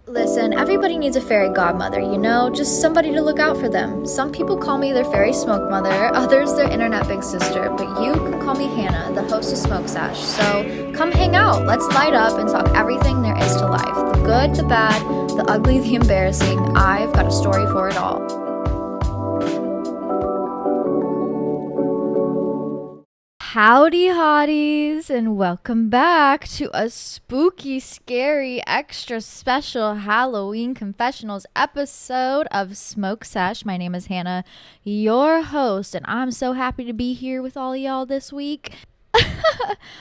Listen, everybody needs a fairy godmother, just somebody to look out for them. Some people call me their fairy smoke mother, others their internet big sister, but you can call me Hannah, the host of Smoke Sash. So come hang out, let's light up and talk everything there is to life. The good, the bad, the ugly, the embarrassing. I've got a story for it all. Howdy hotties, and welcome back to a spooky, scary, extra special Halloween confessionals episode of Smoke Sash. My name is Hannah, your host, and I'm so happy to be here with all y'all this week.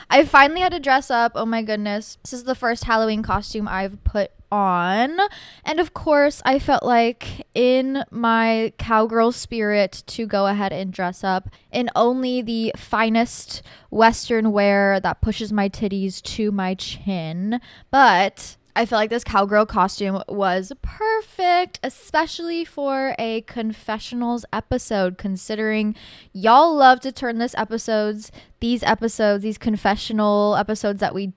I finally had to dress up. Oh my goodness. This is the first Halloween costume I've put on. And of course, I felt like in my cowgirl spirit to go ahead and dress up in only the finest Western wear that pushes my titties to my chin. But I feel like this cowgirl costume was perfect, especially for a confessionals episode, considering y'all love to turn these confessional episodes that we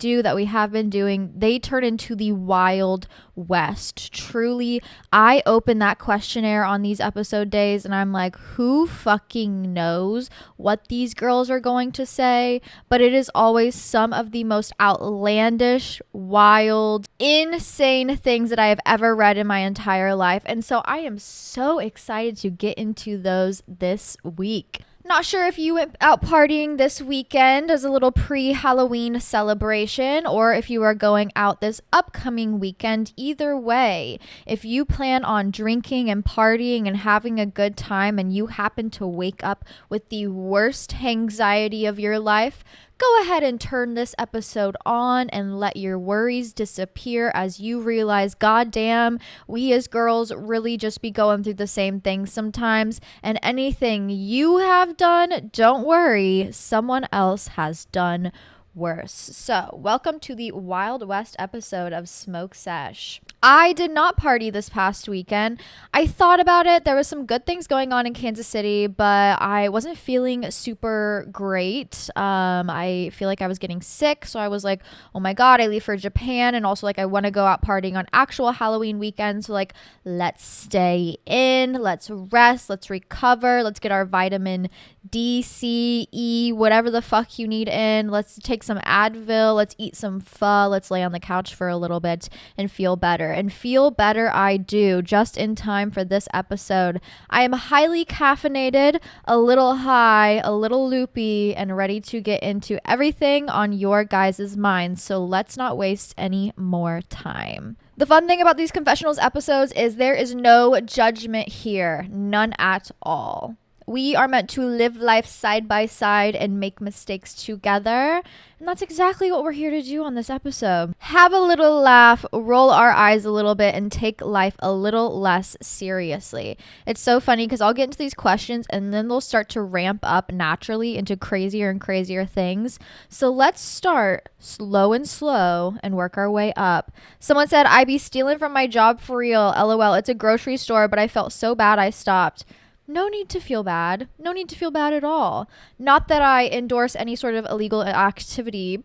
have been doing, they turn into the Wild West. Truly, I open that questionnaire on these episode days and I'm like, who fucking knows what these girls are going to say? But it is always some of the most outlandish, wild, insane things that I have ever read in my entire life. And so I am so excited to get into those this week. Not sure if you went out partying this weekend as a little pre-Halloween celebration or if you are going out this upcoming weekend. Either way, if you plan on drinking and partying and having a good time and you happen to wake up with the worst hangxiety of your life, go ahead and turn this episode on and let your worries disappear as you realize, goddamn, we as girls really just be going through the same things sometimes. And anything you have done, don't worry, someone else has done worse. So, welcome to the Wild West episode of Smoke Sash. I did not party this past weekend. I thought about it. There was some good things going on in Kansas City, but I wasn't feeling super great. I feel like I was getting sick, so I was like, oh my god, I leave for Japan, and also like I want to go out partying on actual Halloween weekend, so like let's stay in, let's rest, let's recover, let's get our vitamin D, C, E, whatever the fuck you need in. Let's take some Advil, let's eat some pho, let's lay on the couch for a little bit and feel better. And feel better I do, just in time for this episode. I am highly caffeinated, a little high, a little loopy, and ready to get into everything on your guys' minds. So let's not waste any more time. The fun thing about these confessionals episodes is there is no judgment here, none at all. We are meant to live life side by side and make mistakes together. And that's exactly what we're here to do on this episode. Have a little laugh, roll our eyes a little bit, and take life a little less seriously. It's so funny because I'll get into these questions and then they'll start to ramp up naturally into crazier and crazier things. So let's start slow and work our way up. Someone said, I be stealing from my job for real. LOL, it's a grocery store, but I felt so bad I stopped. No need to feel bad. No need to feel bad at all. Not that I endorse any sort of illegal activity,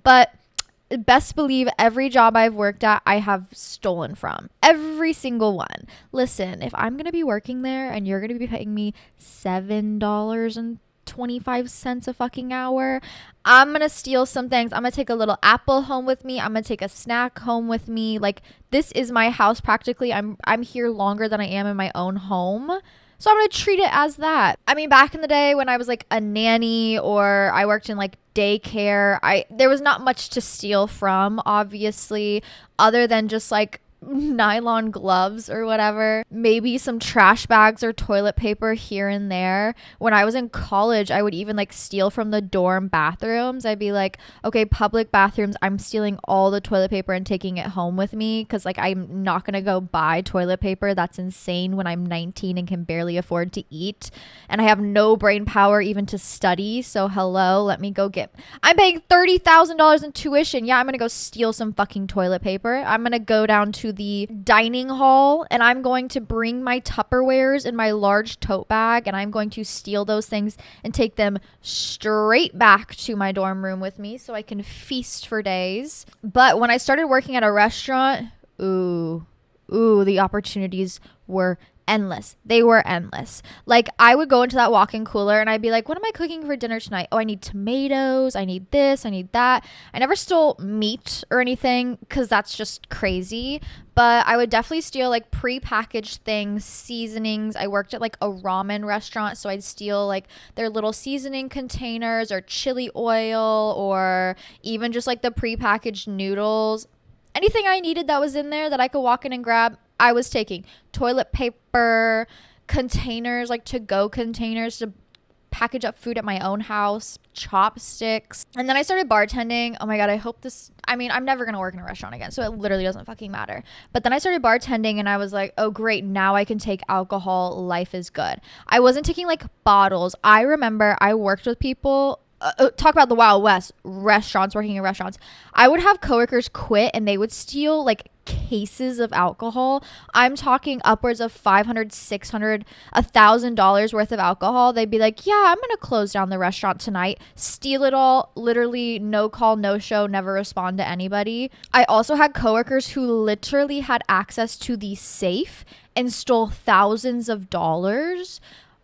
but best believe every job I've worked at, I have stolen from. Every single one. Listen, if I'm going to be working there and you're going to be paying me $7.25 a fucking hour, I'm gonna steal some things. I'm gonna take a little apple home with me. I'm gonna take a snack home with me. Like, this is my house practically. I'm here longer than I am in my own home, so I'm gonna treat it as that. I mean, back in the day when I was like a nanny or I worked in like daycare, there was not much to steal from, obviously, other than just like nylon gloves or whatever, maybe some trash bags or toilet paper here and there. When I was in college, I would even like steal from the dorm bathrooms. I'd be like, okay, public bathrooms, I'm stealing all the toilet paper and taking it home with me because like I'm not gonna go buy toilet paper. That's insane when I'm 19 and can barely afford to eat and I have no brain power even to study. So hello, let me go I'm paying $30,000 in tuition. Yeah, I'm gonna go steal some fucking toilet paper. I'm gonna go down to the dining hall and I'm going to bring my Tupperwares in my large tote bag and I'm going to steal those things and take them straight back to my dorm room with me so I can feast for days. But when I started working at a restaurant, The opportunities were endless. They were endless. Like, I would go into that walk-in cooler and I'd be like, what am I cooking for dinner tonight? Oh, I need tomatoes. I need this. I need that. I never stole meat or anything because that's just crazy. But I would definitely steal like prepackaged things, seasonings. I worked at like a ramen restaurant, so I'd steal like their little seasoning containers or chili oil or even just like the prepackaged noodles. Anything I needed that was in there that I could walk in and grab, I was taking. Toilet paper, containers, like to-go containers to package up food at my own house, chopsticks. And then I started bartending. Oh my God, I'm never going to work in a restaurant again, so it literally doesn't fucking matter. But then I started bartending and I was like, oh great, now I can take alcohol. Life is good. I wasn't taking like bottles. I remember I worked with people talk about the Wild West, working in restaurants. I would have coworkers quit and they would steal like cases of alcohol. I'm talking upwards of $500, $600, $1,000 worth of alcohol. They'd be like, yeah, I'm gonna close down the restaurant tonight, steal it all, literally no call, no show, never respond to anybody. I also had coworkers who literally had access to the safe and stole thousands of dollars.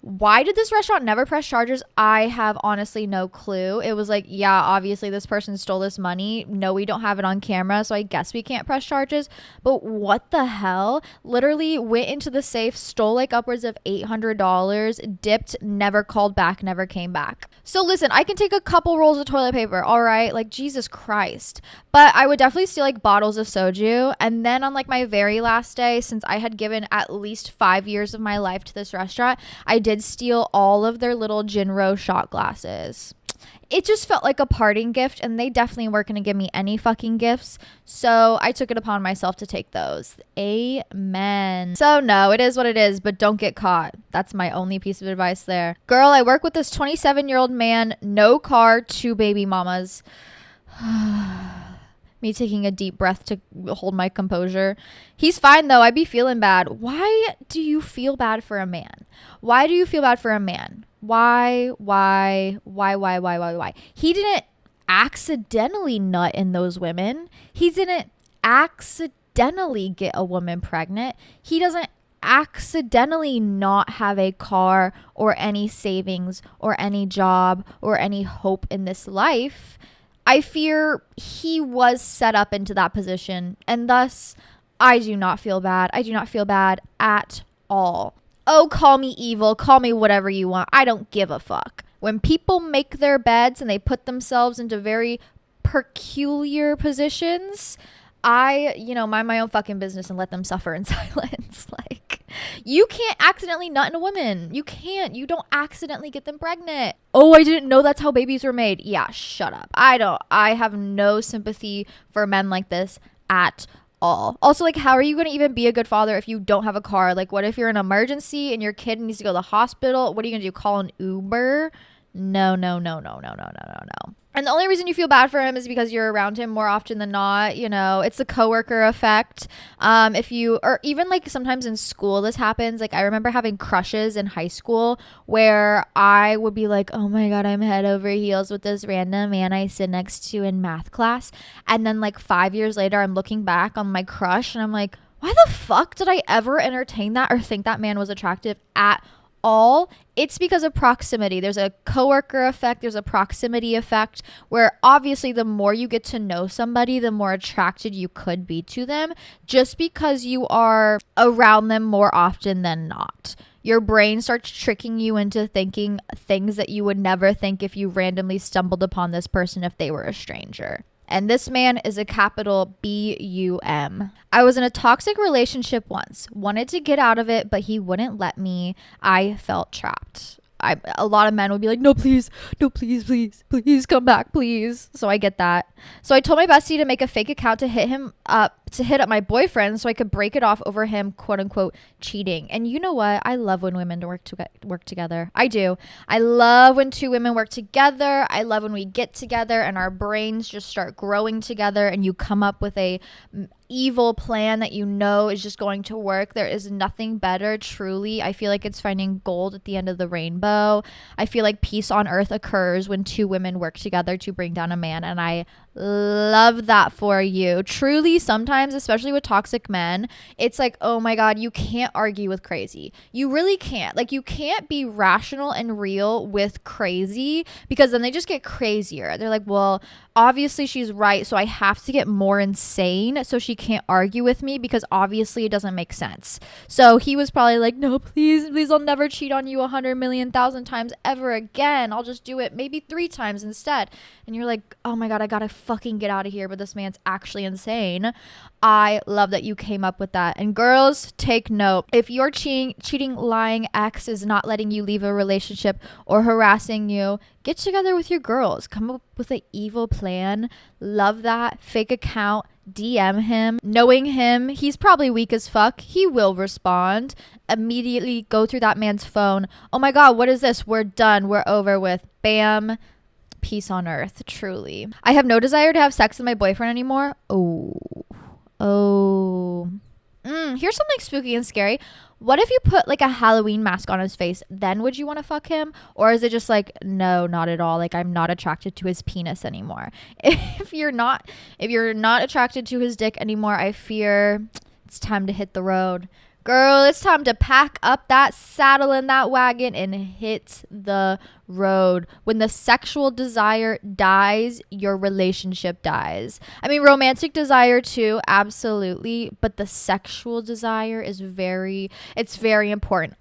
Why did this restaurant never press charges? I have honestly no clue. It was like, yeah, obviously this person stole this money. No, we don't have it on camera, so I guess we can't press charges. But what the hell? Literally went into the safe, stole like upwards of $800, dipped, never called back, never came back. So listen, I can take a couple rolls of toilet paper, all right? Like, Jesus Christ. But I would definitely steal like bottles of soju. And then on like my very last day, since I had given at least 5 years of my life to this restaurant, I did steal all of their little Jinro shot glasses. It just felt like a parting gift, and they definitely weren't going to give me any fucking gifts, so I took it upon myself to take those. Amen. So no, it is what it is, but don't get caught. That's my only piece of advice there. Girl, I work with this 27-year-old man, no car, 2 baby mamas. Me taking a deep breath to hold my composure. He's fine though. I be feeling bad. Why do you feel bad for a man? Why do you feel bad for a man? Why? He didn't accidentally nut in those women. He didn't accidentally get a woman pregnant. He doesn't accidentally not have a car or any savings or any job or any hope in this life. I fear he was set up into that position, and thus I do not feel bad. I do not feel bad at all. Oh, call me evil, call me whatever you want. I don't give a fuck. When people make their beds and they put themselves into very peculiar positions, I, mind my own fucking business and let them suffer in silence. Like, you can't accidentally nut in a woman. You can't. You don't accidentally get them pregnant. Oh, I didn't know that's how babies were made. Yeah, shut up. I have no sympathy for men like this at all. Also, like, how are you going to even be a good father if you don't have a car? Like, what if you're in an emergency and your kid needs to go to the hospital? What are you going to do? Call an Uber? No. And the only reason you feel bad for him is because you're around him more often than not. It's the coworker effect. Or even like sometimes in school, this happens. Like, I remember having crushes in high school where I would be like, oh my God, I'm head over heels with this random man I sit next to in math class. And then like 5 years later, I'm looking back on my crush and I'm like, why the fuck did I ever entertain that or think that man was attractive at all? It's because of proximity. There's a coworker effect. There's a proximity effect where obviously the more you get to know somebody, the more attracted you could be to them just because you are around them more often than not. Your brain starts tricking you into thinking things that you would never think if you randomly stumbled upon this person if they were a stranger. And this man is a capital B-U-M. I was in a toxic relationship once. Wanted to get out of it, but he wouldn't let me. I felt trapped. A lot of men would be like, no, please, come back, please. So I get that. So I told my bestie to make a fake account to hit up my boyfriend so I could break it off over him, quote unquote, cheating. And you know what? I love when women work together. I do. I love when 2 women work together. I love when we get together and our brains just start growing together and you come up with a evil plan that is just going to work. There is nothing better, truly. I feel like it's finding gold at the end of the rainbow. I feel like peace on earth occurs when 2 women work together to bring down a man, and I Love that for you. Truly, sometimes, especially with toxic men, it's like, oh my God, you can't argue with crazy. You really can't. Like, you can't be rational and real with crazy, because then they just get crazier. They're like, well, obviously she's right, so I have to get more insane so she can't argue with me, because obviously it doesn't make sense. So he was probably like, no, please, please, I'll never cheat on you 100,000,000 times ever again. I'll just do it maybe 3 times instead. And you're like, oh my God, I gotta fucking get out of here, but this man's actually insane. I love that you came up with that. And girls, take note. If your cheating, lying ex is not letting you leave a relationship or harassing you, get together with your girls. Come up with an evil plan. Love that. Fake account. DM him. Knowing him, he's probably weak as fuck. He will respond. Immediately go through that man's phone. Oh my God, what is this? We're done. We're over with. Bam. Peace on earth, truly. I have no desire to have sex with my boyfriend anymore. Here's something spooky and scary. What if you put like a Halloween mask on his face? Then would you want to fuck him? Or is it just like, no, not at all. Like, I'm not attracted to his penis anymore. If you're not attracted to his dick anymore, I fear it's time to hit the road. Girl, it's time to pack up that saddle and that wagon and hit the road. When the sexual desire dies, your relationship dies. I mean, romantic desire too, absolutely. But the sexual desire is very important.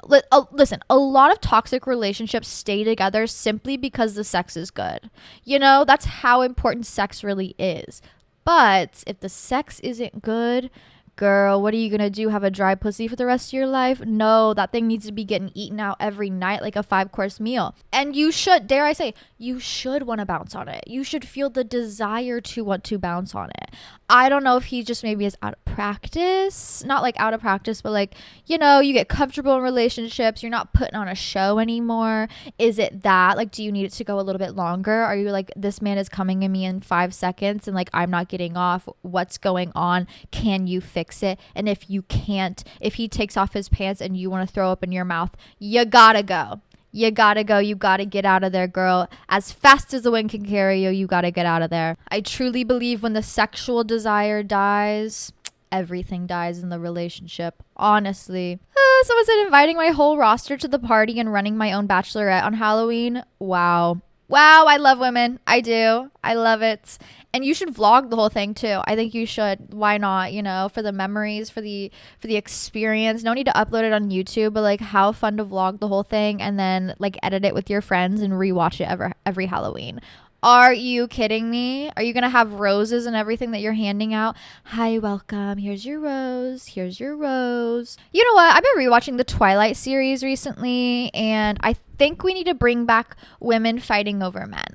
Listen, a lot of toxic relationships stay together simply because the sex is good. You know, that's how important sex really is. But if the sex isn't good, girl, what are you gonna do? Have a dry pussy for the rest of your life? No, that thing needs to be getting eaten out every night like a 5-course meal. And you should, dare I say, you should want to bounce on it. You should feel the desire to want to bounce on it. I don't know if he just maybe is out of practice. Not like out of practice, but like, you know, you get comfortable in relationships. You're not putting on a show anymore. Is it that? Like, do you need it to go a little bit longer? Are you like, this man is coming at me in 5 seconds and like, I'm not getting off. What's going on? Can you fix it? And if you can't, if he takes off his pants and you want to throw up in your mouth, you gotta go. You gotta go. You gotta get out of there, girl. As fast as the wind can carry you, you gotta get out of there. I truly believe when the sexual desire dies, everything dies in the relationship. Honestly. Someone said inviting my whole roster to the party and running my own bachelorette on Halloween. Wow. Wow, I love women. I do. I love it. And you should vlog the whole thing too. I think you should. Why not? You know, for the memories, for the experience. No need to upload it on YouTube, but like how fun to vlog the whole thing and then like edit it with your friends and rewatch it every Halloween. Are you kidding me? Are you going to have roses and everything that you're handing out? Hi, welcome. Here's your rose. Here's your rose. You know what? I've been rewatching the Twilight series recently, and I think we need to bring back women fighting over men.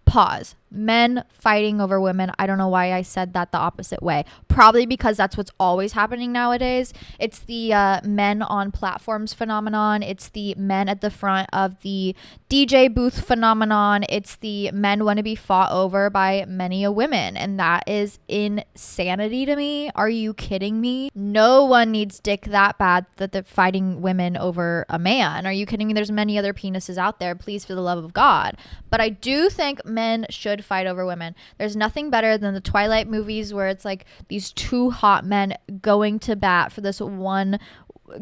Pause. Men fighting over women. I don't know why I said that the opposite way. Probably because that's what's always happening nowadays. It's the men on platforms phenomenon. It's the men at the front of the DJ booth phenomenon. It's the men want to be fought over by many a women. And that is insanity to me. Are you kidding me? No one needs dick that bad that they're fighting women over a man. Are you kidding me? There's many other penises out there. Please, for the love of God. But I do think men should fight over women. There's nothing better than the Twilight movies where it's like these 2 hot men going to bat for this one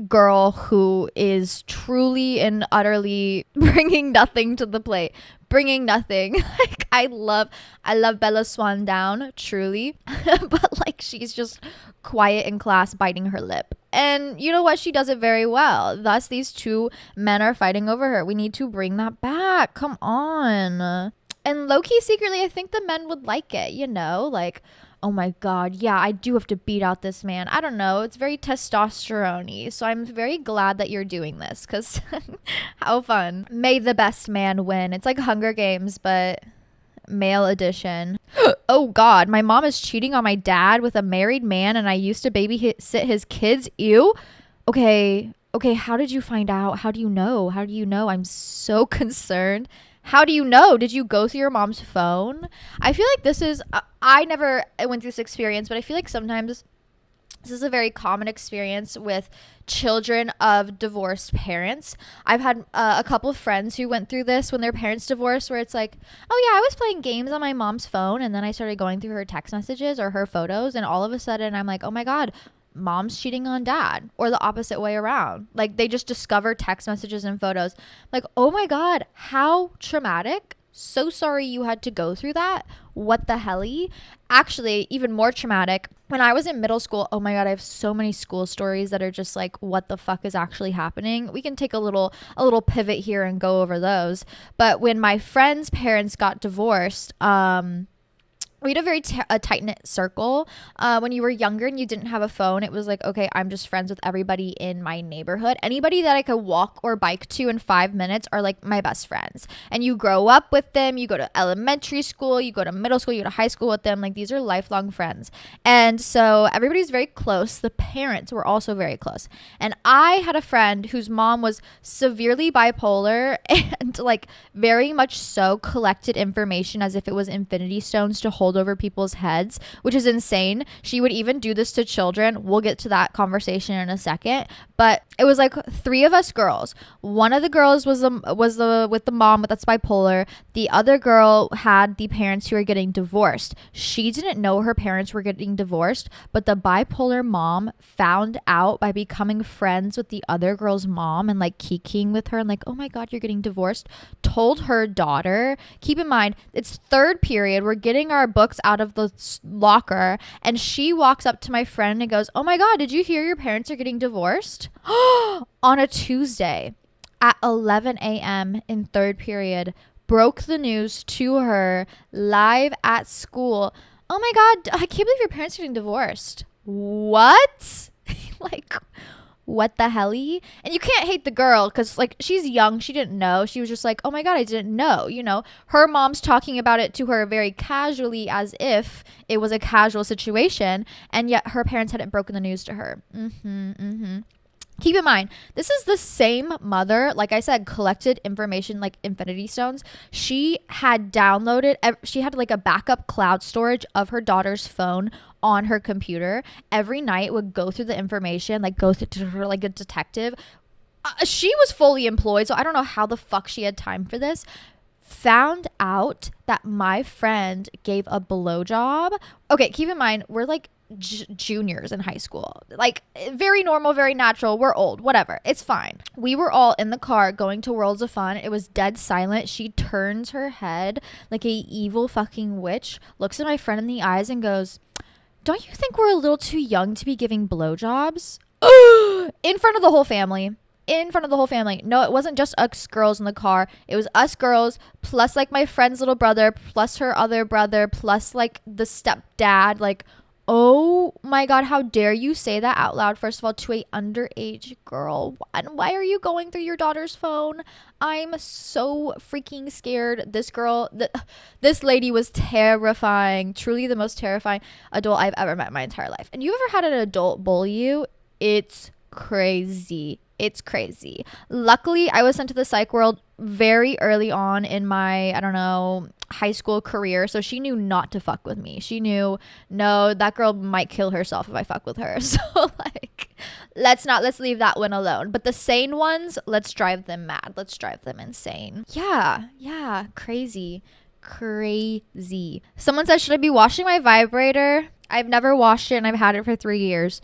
girl who is truly and utterly bringing nothing to the plate. Bringing nothing. Like, I love Bella Swan down, truly. But like, she's just quiet in class, biting her lip. And you know what? She does it very well. Thus, these 2 men are fighting over her. We need to bring that back. Come on. And low-key, secretly, I think the men would like it, you know? Like, oh my God, yeah, I do have to beat out this man. I don't know. It's very testosterone-y. So I'm very glad that you're doing this, because how fun. May the best man win. It's like Hunger Games, but male edition. Oh God, my mom is cheating on my dad with a married man, and I used to babysit his kids. Ew. Okay, how did you find out? How do you know? I'm so concerned. How do you know? Did you go through your mom's phone? I feel like this is, I never went through this experience, but I feel like sometimes This is a very common experience with children of divorced parents. I've had a couple of friends who went through this when their parents divorced, where it's like, oh yeah, I was playing games on my mom's phone, and then I started going through her text messages or her photos, and all of a sudden I'm like, oh my God, mom's cheating on dad, or the opposite way around. Like, they just discover text messages and photos. Like, oh my God, how traumatic. So sorry you had to go through that. What the helly? Actually, even more traumatic, when I was in middle school, oh my God, I have so many school stories that are just like, what the fuck is actually happening? We can take a little pivot here and go over those. But when my friend's parents got divorced, we had a very tight-knit circle. When you were younger and you didn't have a phone, it was like, okay, I'm just friends with everybody in my neighborhood. Anybody that I could walk or bike to in 5 minutes are like my best friends. And you grow up with them. You go to elementary school, you go to middle school, you go to high school with them. Like, these are lifelong friends. And so everybody's very close. The parents were also very close. And I had a friend whose mom was severely bipolar and like very much so collected information as if it was infinity stones to hold over people's heads, which is insane. She would even do this to children. We'll get to that conversation in a second. But it was like 3 of us girls. One of the girls was with the mom that's bipolar. The other girl had the parents who were getting divorced. She didn't know her parents were getting divorced, but the bipolar mom found out by becoming friends with the other girl's mom and like kikiing with her and like, oh my God, you're getting divorced. Told her daughter. Keep in mind, it's 3rd period. We're getting our books out of the locker, and she walks up to my friend and goes, oh my God, did you hear your parents are getting divorced? On a Tuesday at 11 a.m. in 3rd period, broke the news to her live at school. Oh my God, I can't believe your parents are getting divorced. What? Like, what the helly? And you can't hate the girl because like she's young, she didn't know. She was just like, oh my God, I didn't know. You know, her mom's talking about it to her very casually as if it was a casual situation, and yet her parents hadn't broken the news to her. Keep in mind, this is the same mother, like I said, collected information like infinity stones. She had downloaded, she had like a backup cloud storage of her daughter's phone on her computer. Every night would go through the information, like go through her like a detective. She was fully employed, so I don't know how the fuck she had time for this. Found out that my friend gave a blowjob. Okay, keep in mind, we're like juniors in high school, like very normal, very natural. We're old, whatever, it's fine. We were all in the car going to Worlds of Fun. It was dead silent. She turns her head like a evil fucking witch, looks at my friend in the eyes and goes, don't you think we're a little too young to be giving blowjobs? In front of the whole family. No, it wasn't just us girls in the car. It was us girls plus like my friend's little brother plus her other brother plus like the stepdad. Like, oh my God, how dare you say that out loud, first of all, to a underage girl? And why are you going through your daughter's phone? I'm so freaking scared. This lady was terrifying. Truly the most terrifying adult I've ever met in my entire life. And you ever had an adult bully you? It's crazy. It's crazy. Luckily, I was sent to the psych world very early on in my, I don't know, high school career. So she knew not to fuck with me. She knew, no, that girl might kill herself if I fuck with her. So like, let's leave that one alone. But the sane ones, let's drive them mad. Let's drive them insane. Yeah. Crazy. Someone said, should I be washing my vibrator? I've never washed it and I've had it for 3 years.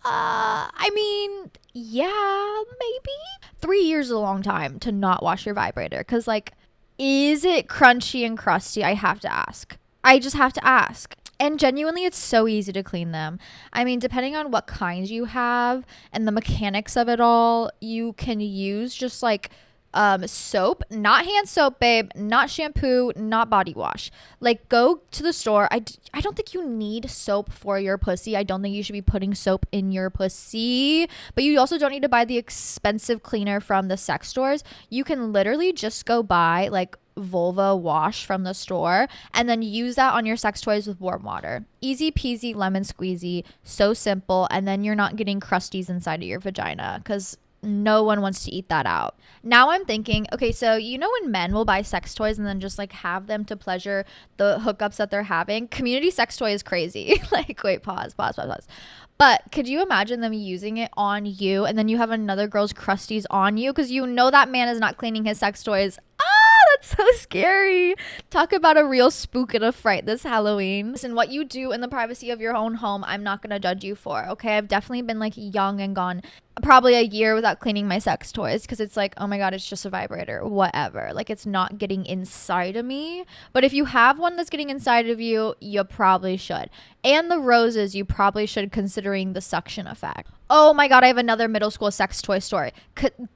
I mean, yeah, maybe 3 years is a long time to not wash your vibrator. Because like, is it crunchy and crusty? I have to ask. I just have to ask. And genuinely, it's so easy to clean them. I mean, depending on what kind you have and the mechanics of it all, you can use just like soap, not hand soap, babe, not shampoo, not body wash. Like, go to the store. I don't think you need soap for your pussy. I don't think you should be putting soap in your pussy, but you also don't need to buy the expensive cleaner from the sex stores. You can literally just go buy like vulva wash from the store and then use that on your sex toys with warm water. Easy peasy lemon squeezy. So simple. And then you're not getting crusties inside of your vagina, because no one wants to eat that out. Now I'm thinking, okay, so you know when men will buy sex toys and then just like have them to pleasure the hookups that they're having? Community sex toy is crazy. Like, wait, pause. But could you imagine them using it on you and then you have another girl's crusties on you because you know that man is not cleaning his sex toys? That's so scary. Talk about a real spook and a fright this Halloween. Listen, what you do in the privacy of your own home, I'm not going to judge you for, okay? I've definitely been like young and gone probably a year without cleaning my sex toys because it's like, oh my God, it's just a vibrator, whatever. Like, it's not getting inside of me. But if you have one that's getting inside of you, you probably should. And the roses, you probably should, considering the suction effect. Oh my God, I have another middle school sex toy story.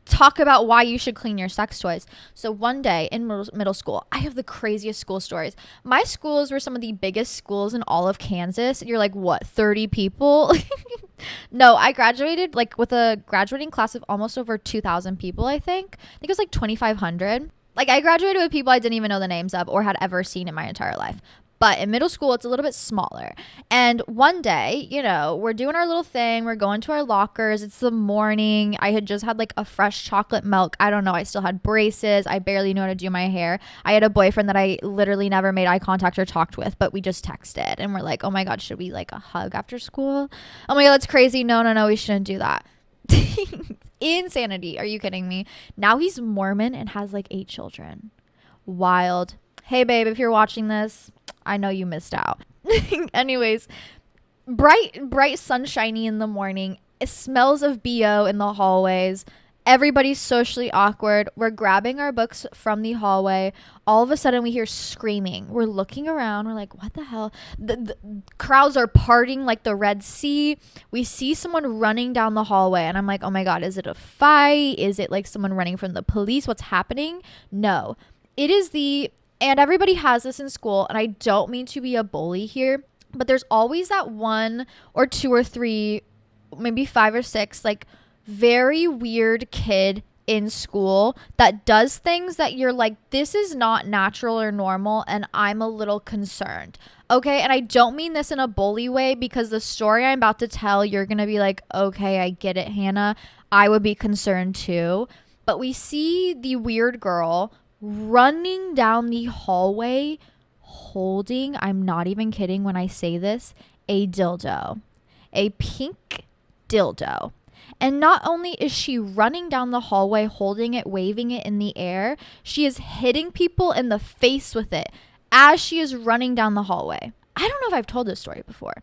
Talk about why you should clean your sex toys. So one day in middle school, I have the craziest school stories. My schools were some of the biggest schools in all of Kansas. You're like, what, 30 people? No, I graduated like with a graduating class of almost over 2,000 people, I think. I think it was like 2,500. Like, I graduated with people I didn't even know the names of or had ever seen in my entire life. But in middle school, it's a little bit smaller. And one day, you know, we're doing our little thing. We're going to our lockers. It's the morning. I had just had like a fresh chocolate milk. I don't know. I still had braces. I barely knew how to do my hair. I had a boyfriend that I literally never made eye contact or talked with, but we just texted. And we're like, oh my God, should we like a hug after school? Oh my God, that's crazy. No, we shouldn't do that. Insanity. Are you kidding me? Now he's Mormon and has like 8 children. Wild. Hey, babe, if you're watching this, I know you missed out. Anyways, bright sunshiny in the morning. It smells of BO in the hallways. Everybody's socially awkward. We're grabbing our books from the hallway. All of a sudden, we hear screaming. We're looking around. We're like, what the hell? The crowds are parting like the Red Sea. We see someone running down the hallway. And I'm like, oh my God, is it a fight? Is it like someone running from the police? What's happening? No. It is and everybody has this in school, and I don't mean to be a bully here, but there's always that 1 or 2 or 3, maybe 5 or 6, like very weird kid in school that does things that you're like, this is not natural or normal, and I'm a little concerned. Okay, and I don't mean this in a bully way, because the story I'm about to tell, you're gonna be like, okay, I get it, Hannah. I would be concerned too. But we see the weird girl running down the hallway holding, I'm not even kidding when I say this, a dildo, a pink dildo. And not only is she running down the hallway holding it, waving it in the air, she is hitting people in the face with it as she is running down the hallway. I don't know if I've told this story before.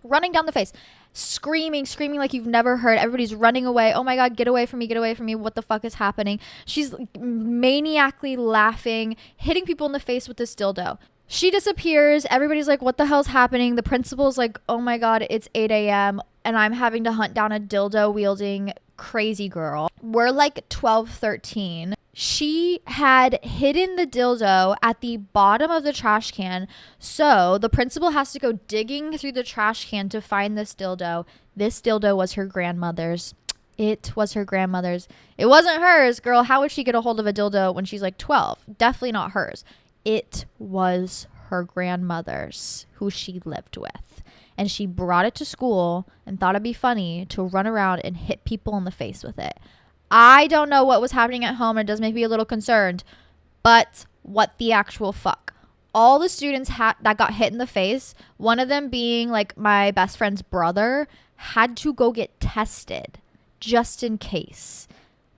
Running down the face, screaming like you've never heard. Everybody's running away. Oh my God, get away from me. What the fuck is happening? She's maniacally laughing, hitting people in the face with this dildo. She disappears. Everybody's like, what the hell's happening? The principal's like, oh my God, it's 8 a.m. and I'm having to hunt down a dildo wielding crazy girl. We're like 12, 13. She had hidden the dildo at the bottom of the trash can. So the principal has to go digging through the trash can to find this dildo. This dildo was her grandmother's. It was her grandmother's. It wasn't hers, girl. How would she get a hold of a dildo when she's like 12? Definitely not hers. It was her grandmother's, who she lived with. And she brought it to school and thought it'd be funny to run around and hit people in the face with it. I don't know what was happening at home, and it does make me a little concerned, but what the actual fuck? All the students that got hit in the face, one of them being like my best friend's brother, had to go get tested just in case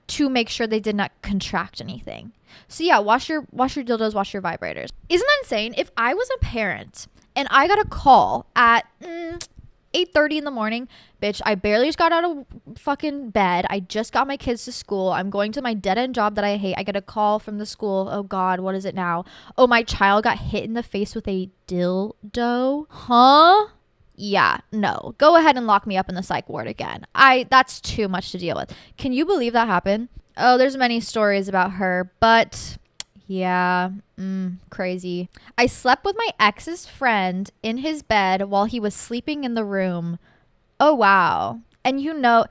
to make sure they did not contract anything. So yeah, wash your dildos, wash your vibrators. Isn't that insane? If I was a parent and I got a call at 8:30 in the morning, bitch, I barely just got out of fucking bed. I just got my kids to school. I'm going to my dead-end job that I hate. I get a call from the school. Oh God, what is it now? Oh, my child got hit in the face with a dildo. Huh? Yeah, no. Go ahead and lock me up in the psych ward again. That's too much to deal with. Can you believe that happened? Oh, there's many stories about her, but yeah, crazy. I slept with my ex's friend in his bed while he was sleeping in the room. Oh, wow. And you know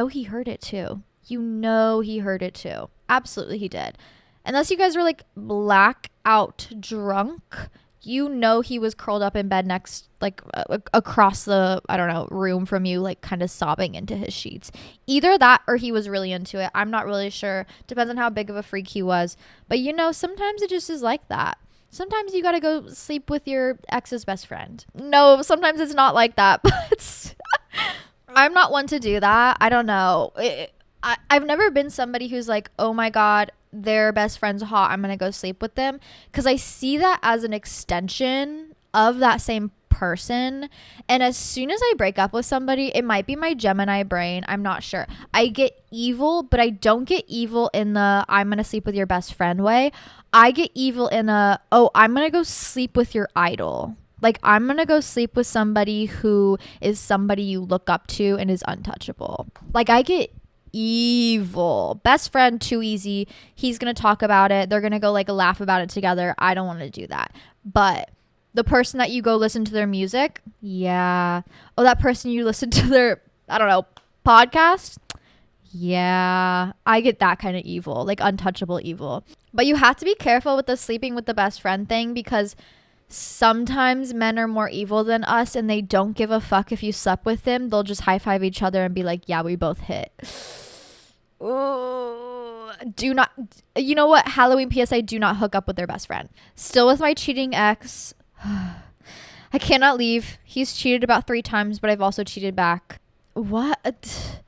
he heard it too. He heard it too. Absolutely he did. Unless you guys were like blackout drunk, you know he was curled up in bed next, like across the, I don't know, room from you, like kind of sobbing into his sheets. Either that or he was really into it. I'm not really sure. Depends on how big of a freak he was. But you know, sometimes it just is like that. Sometimes you gotta go sleep with your ex's best friend. No, sometimes it's not like that. But I'm not one to do that. I don't know. I've never been somebody who's like, oh my God, their best friend's hot, I'm gonna go sleep with them, because I see that as an extension of that same person. And as soon as I break up with somebody, it might be my Gemini brain, I'm not sure, I get evil, but I don't get evil in the I'm gonna sleep with your best friend way. I get evil in a, oh, I'm gonna go sleep with your idol. Like, I'm gonna go sleep with somebody who is somebody you look up to and is untouchable. Like, I get evil. Best friend, too easy. He's gonna talk about it. They're gonna go like laugh about it together. I don't want to do that. But the person that you go listen to their music, yeah. Oh, that person you listen to their, I don't know, podcast, yeah. I get that kind of evil, like untouchable evil. But you have to be careful with the sleeping with the best friend thing, because sometimes men are more evil than us and they don't give a fuck if you slept with them. They'll just high five each other and be like, yeah, we both hit. Ooh, do not, you know what? Halloween PSA, do not hook up with their best friend. Still with my cheating ex. I cannot leave. He's cheated about 3 times, but I've also cheated back. What?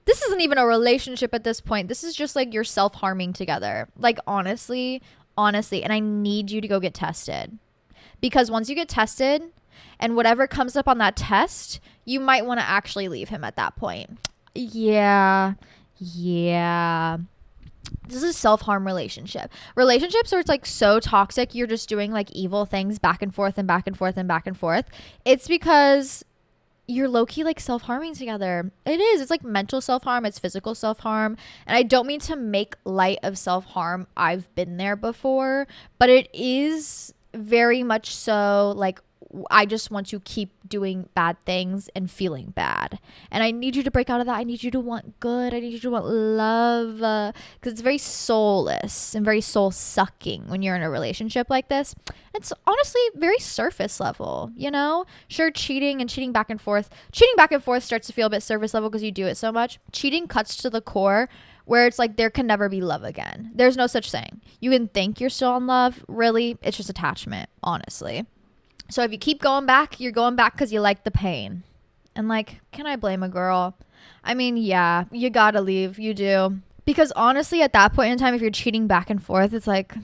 This isn't even a relationship at this point. This is just like you're self-harming together. Like, honestly. And I need you to go get tested. Because once you get tested and whatever comes up on that test, you might want to actually leave him at that point. Yeah. This is a self-harm relationship. Relationships where it's like so toxic, you're just doing like evil things back and forth and back and forth and back and forth. It's because you're low-key like self-harming together. It is. It's like mental self-harm. It's physical self-harm. And I don't mean to make light of self-harm. I've been there before. But it is very much so like, I just want to keep doing bad things and feeling bad. And I need you to break out of that. I need you to want good. I need you to want love. Because it's very soulless and very soul-sucking when you're in a relationship like this. It's honestly very surface level, you know? Sure, cheating and cheating back and forth. Cheating back and forth starts to feel a bit surface level because you do it so much. Cheating cuts to the core, where it's like there can never be love again. There's no such thing. You can think you're still in love. Really, it's just attachment, honestly. So if you keep going back, you're going back because you like the pain. And like, can I blame a girl? I mean, yeah, you gotta leave. You do. Because honestly, at that point in time, if you're cheating back and forth, it's like,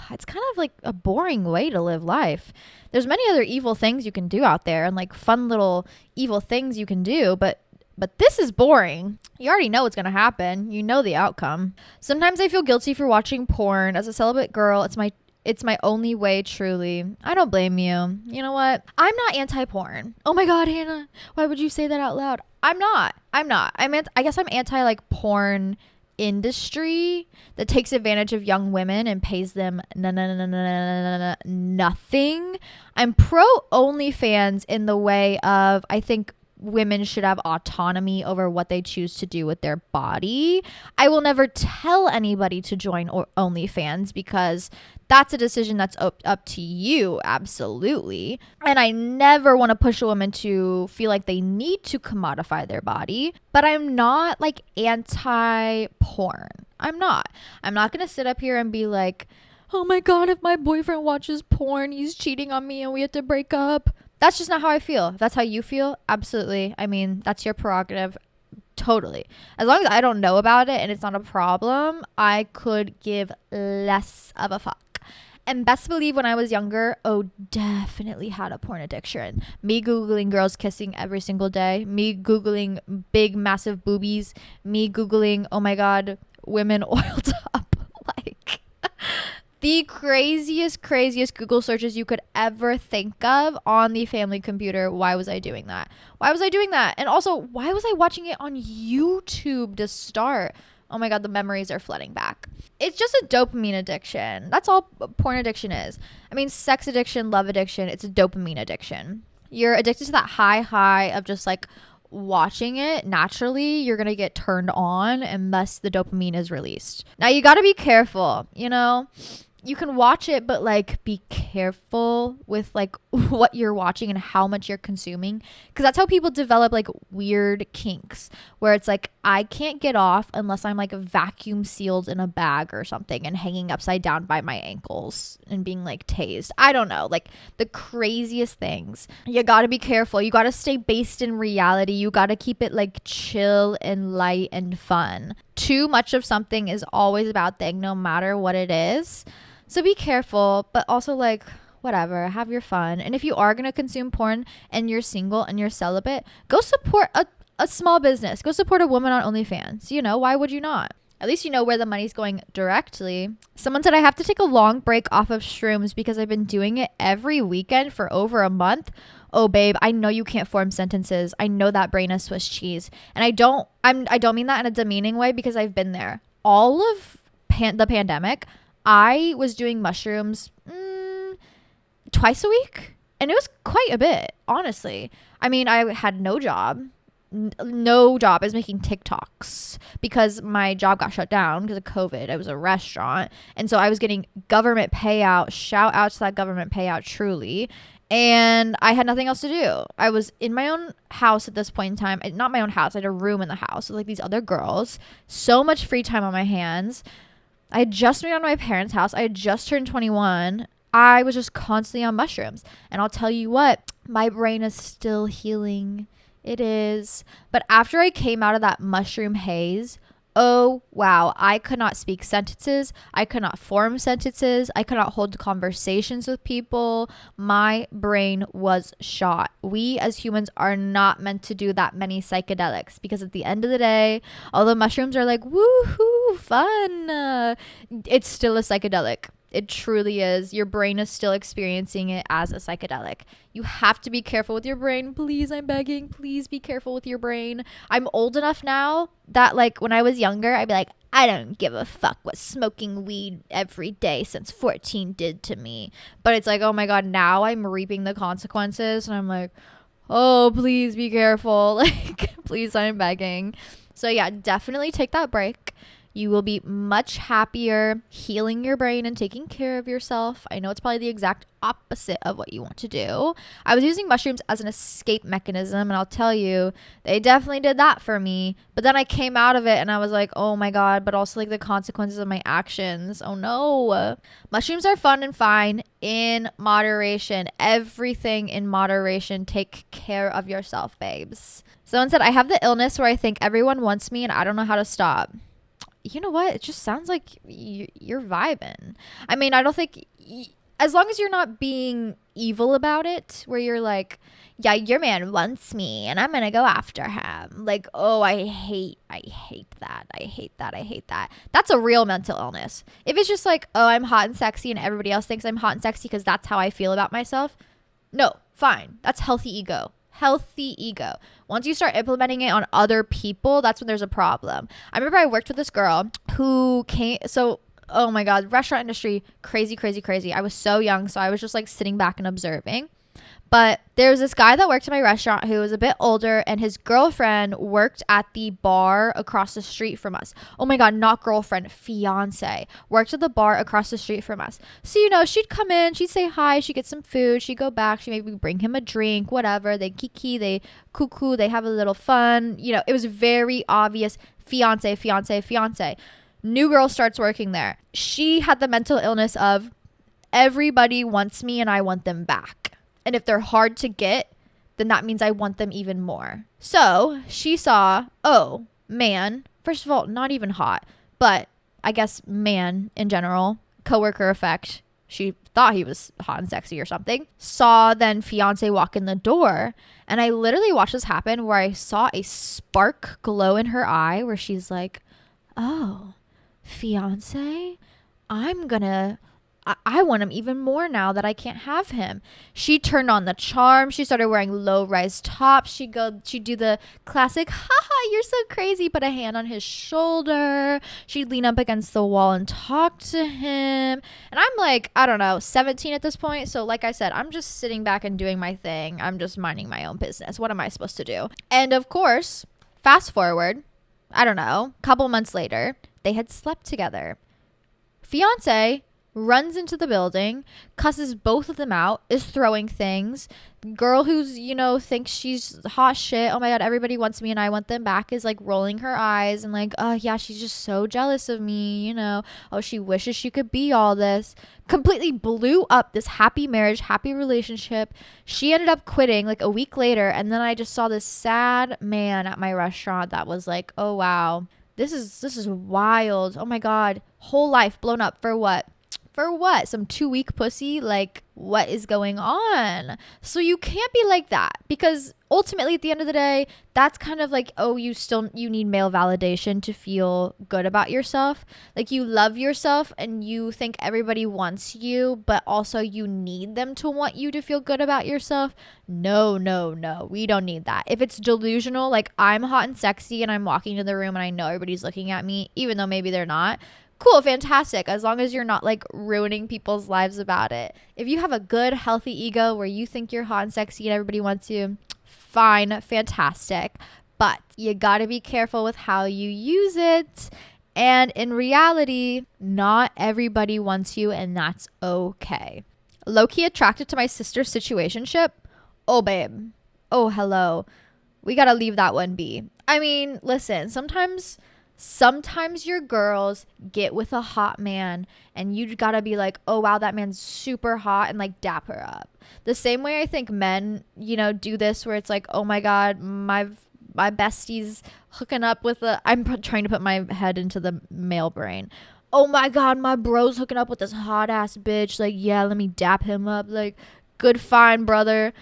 it's kind of like a boring way to live life. There's many other evil things you can do out there and like fun little evil things you can do, but this is boring. You already know what's going to happen. You know the outcome. Sometimes I feel guilty for watching porn. As a celibate girl, it's my only way, truly. I don't blame you. You know what? I'm not anti-porn. Oh my God, Hannah. Why would you say that out loud? I'm not. I guess I'm anti like porn industry that takes advantage of young women and pays them nothing. I'm pro OnlyFans in the way of, I think women should have autonomy over what they choose to do with their body. I will never tell anybody to join OnlyFans because that's a decision that's up to you, absolutely. And I never want to push a woman to feel like they need to commodify their body, but I'm not like anti-porn. I'm not going to sit up here and be like, oh my God, if my boyfriend watches porn, he's cheating on me and we have to break up. That's just not how I feel. If that's how you feel, absolutely. I mean, that's your prerogative. Totally. As long as I don't know about it and it's not a problem, I could give less of a fuck. And best believe when I was younger, definitely had a porn addiction. Me Googling girls kissing every single day. Me Googling big, massive boobies. Me Googling, oh my God, women oiled up. Like, the craziest Google searches you could ever think of on the family computer. Why was I doing that? And also, why was I watching it on YouTube to start? Oh my God, the memories are flooding back. It's just a dopamine addiction. That's all porn addiction is. I mean, sex addiction, love addiction, it's a dopamine addiction. You're addicted to that high of just like watching it. Naturally, you're going to get turned on and thus the dopamine is released. Now, you got to be careful, you know? you can watch it, but like be careful with like what you're watching and how much you're consuming, because that's how people develop like weird kinks where it's like, I can't get off unless I'm like vacuum sealed in a bag or something and hanging upside down by my ankles and being like tased. I don't know, like the craziest things. You gotta be careful. You gotta stay based in reality. You gotta keep it like chill and light and fun. Too much of something is always a bad thing, no matter what it is. So be careful, but also like whatever, have your fun. And if you are going to consume porn and you're single and you're celibate, go support a small business. Go support a woman on OnlyFans. You know, why would you not? At least you know where the money's going directly. Someone said I have to take a long break off of shrooms because I've been doing it every weekend for over a month. Oh, babe, I know you can't form sentences. I know that brain is Swiss cheese. And I don't mean that in a demeaning way, because I've been there. All of the pandemic, I was doing mushrooms twice a week. And it was quite a bit, honestly. I mean, I had no job. I was making TikToks because my job got shut down because of COVID. I was a restaurant. And so I was getting government payout. Shout out to that government payout, truly. And I had nothing else to do. I was in my own house at this point in time. Not my own house. I had a room in the house with like these other girls. So much free time on my hands. I had just moved out of my parents' house. I had just turned 21. I was just constantly on mushrooms. And I'll tell you what, my brain is still healing. It is. But after I came out of that mushroom haze, oh, wow, I could not speak sentences. I could not form sentences. I could not hold conversations with people. My brain was shot. We as humans are not meant to do that many psychedelics, because at the end of the day, although mushrooms are like, woohoo, fun, it's still a psychedelic. It truly is. Your brain is still experiencing it as a psychedelic. You have to be careful with your brain. Please, I'm begging. Please be careful with your brain. I'm old enough now that like when I was younger, I'd be like, I don't give a fuck what smoking weed every day since 14 did to me. But it's like, oh my God, now I'm reaping the consequences. And I'm like, oh, please be careful. Like, please, I'm begging. So yeah, definitely take that break. You will be much happier healing your brain and taking care of yourself. I know it's probably the exact opposite of what you want to do. I was using mushrooms as an escape mechanism, and I'll tell you, they definitely did that for me. But then I came out of it and I was like, oh my God, but also like the consequences of my actions. Oh no. Mushrooms are fun and fine in moderation. Everything in moderation. Take care of yourself, babes. Someone said, I have the illness where I think everyone wants me and I don't know how to stop. You know what? It just sounds like you're vibing. I mean, I don't think, as long as you're not being evil about it, where you're like, yeah, your man wants me and I'm going to go after him. Like, oh, I hate that. I hate that. That's a real mental illness. If it's just like, oh, I'm hot and sexy and everybody else thinks I'm hot and sexy because that's how I feel about myself. No, fine. That's healthy ego. Once you start implementing it on other people, that's when there's a problem. I remember I worked with this girl who came, so oh my God, restaurant industry, crazy. I was so young, so I was just like sitting back and observing. But there was this guy that worked at my restaurant who was a bit older, and his girlfriend worked at the bar across the street from us. Oh my God, not girlfriend, fiance. Worked at the bar across the street from us. So, you know, she'd come in, she'd say hi, she'd get some food, she'd go back, she'd maybe bring him a drink, whatever. They kiki, they cuckoo, they have a little fun. You know, it was very obvious, fiance. New girl starts working there. She had the mental illness of everybody wants me and I want them back. And if they're hard to get, then that means I want them even more. So she saw, oh, man, first of all, not even hot, but I guess man in general, coworker effect. She thought he was hot and sexy or something. Saw then fiance walk in the door. And I literally watched this happen where I saw a spark glow in her eye where she's like, oh, fiance, I want him even more now that I can't have him. She turned on the charm. She started wearing low-rise tops. She'd do the classic, haha, you're so crazy, put a hand on his shoulder. She'd lean up against the wall and talk to him. And I'm like, I don't know, 17 at this point. So like I said, I'm just sitting back and doing my thing. I'm just minding my own business. What am I supposed to do? And of course, fast forward, I don't know, couple months later, they had slept together. Fiance runs into the building, cusses both of them out, is throwing things. Girl who's, thinks she's hot shit, oh my god, everybody wants me and I want them back, is like rolling her eyes and like, oh yeah, she's just so jealous of me, oh, she wishes she could be all this. Completely blew up this happy marriage, happy relationship. She ended up quitting like a week later, and then I just saw this sad man at my restaurant that was like, oh wow, this is wild. Oh my god, whole life blown up for what? For what? Some 2-week pussy? Like, what is going on? So you can't be like that, because ultimately at the end of the day, that's kind of like, oh, you need male validation to feel good about yourself. Like, you love yourself and you think everybody wants you, but also you need them to want you to feel good about yourself. No, we don't need that. If it's delusional, like I'm hot and sexy and I'm walking to the room and I know everybody's looking at me, even though maybe they're not, cool, fantastic, as long as you're not like ruining people's lives about it. If you have a good, healthy ego where you think you're hot and sexy and everybody wants you, fine, fantastic. But you gotta be careful with how you use it. And in reality, not everybody wants you, and that's okay. Low-key attracted to my sister's situationship? Oh, babe. Oh, hello. We gotta leave that one be. I mean, listen, sometimes your girls get with a hot man and you gotta be like, oh wow, that man's super hot, and like dap her up. The same way I think men, do this, where it's like, oh my god, my bestie's hooking up with I'm trying to put my head into the male brain. Oh my god, my bro's hooking up with this hot ass bitch. Like, yeah, let me dap him up. Like, good, fine, brother.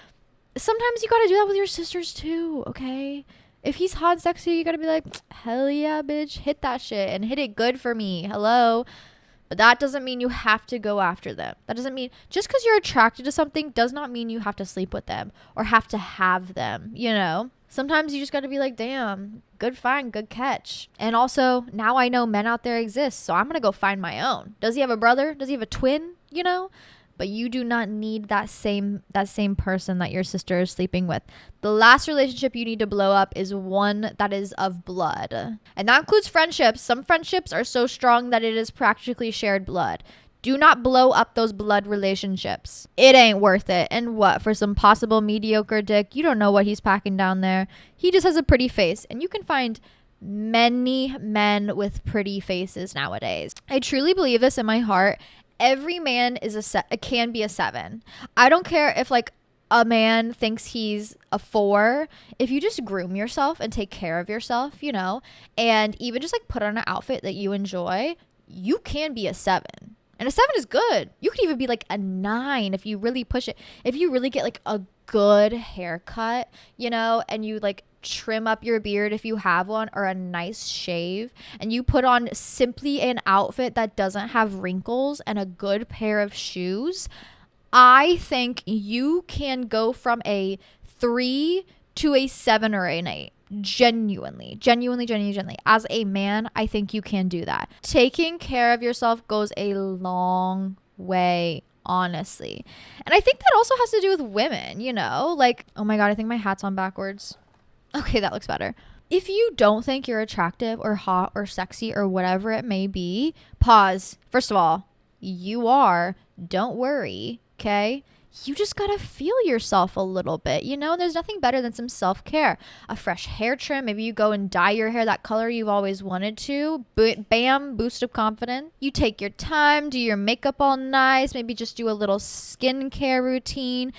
Sometimes you gotta do that with your sisters too, okay? If he's hot and sexy, you gotta be like, hell yeah, bitch, hit that shit and hit it good for me. Hello. But that doesn't mean you have to go after them. That doesn't mean, just because you're attracted to something does not mean you have to sleep with them or have to have them, Sometimes you just gotta be like, damn, good find, good catch. And also, now I know men out there exist, so I'm gonna go find my own. Does he have a brother? Does he have a twin? But you do not need that same person that your sister is sleeping with. The last relationship you need to blow up is one that is of blood. And that includes friendships. Some friendships are so strong that it is practically shared blood. Do not blow up those blood relationships. It ain't worth it. And what? For some possible mediocre dick? You don't know what he's packing down there. He just has a pretty face. And you can find many men with pretty faces nowadays. I truly believe this in my heart. Every man can be a 7. I don't care if like a man thinks he's a 4. If you just groom yourself and take care of yourself, and even just like put on an outfit that you enjoy, you can be a 7. And a 7 is good. You could even be like a 9 if you really push it. If you really get like a good haircut, and you like trim up your beard if you have one, or a nice shave, and you put on simply an outfit that doesn't have wrinkles and a good pair of shoes, I think you can go from a 3 to a 7 or an 8. Genuinely. As a man, I think you can do that. Taking care of yourself goes a long way, honestly. And I think that also has to do with women, like, oh my god, I think my hat's on backwards. Okay, that looks better. If you don't think you're attractive or hot or sexy or whatever it may be, pause. First of all, you are. Don't worry, okay? You just gotta feel yourself a little bit, There's nothing better than some self-care. A fresh hair trim. Maybe you go and dye your hair that color you've always wanted to. Bam, boost of confidence. You take your time, do your makeup all nice. Maybe just do a little skincare routine.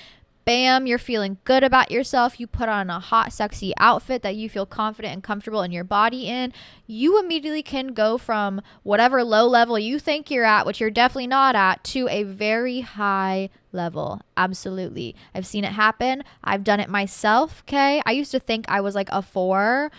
Bam, you're feeling good about yourself. You put on a hot, sexy outfit that you feel confident and comfortable in your body in. You immediately can go from whatever low level you think you're at, which you're definitely not at, to a very high level. Absolutely. I've seen it happen. I've done it myself, okay? I used to think I was like a 4.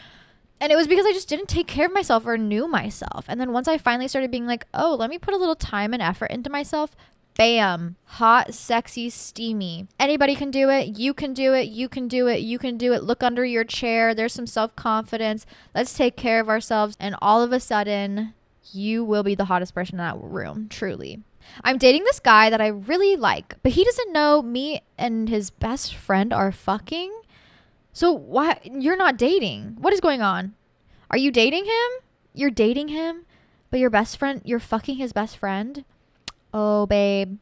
And it was because I just didn't take care of myself or knew myself. And then once I finally started being like, oh, let me put a little time and effort into myself, bam, hot, sexy, steamy. Anybody can do it. You can do it. You can do it. You can do it. Look under your chair. There's some self-confidence. Let's take care of ourselves. And all of a sudden, you will be the hottest person in that room. Truly. I'm dating this guy that I really like, but he doesn't know me and his best friend are fucking. So why? You're not dating. What is going on? Are you dating him? You're dating him, but your best friend, you're fucking his best friend? oh, babe,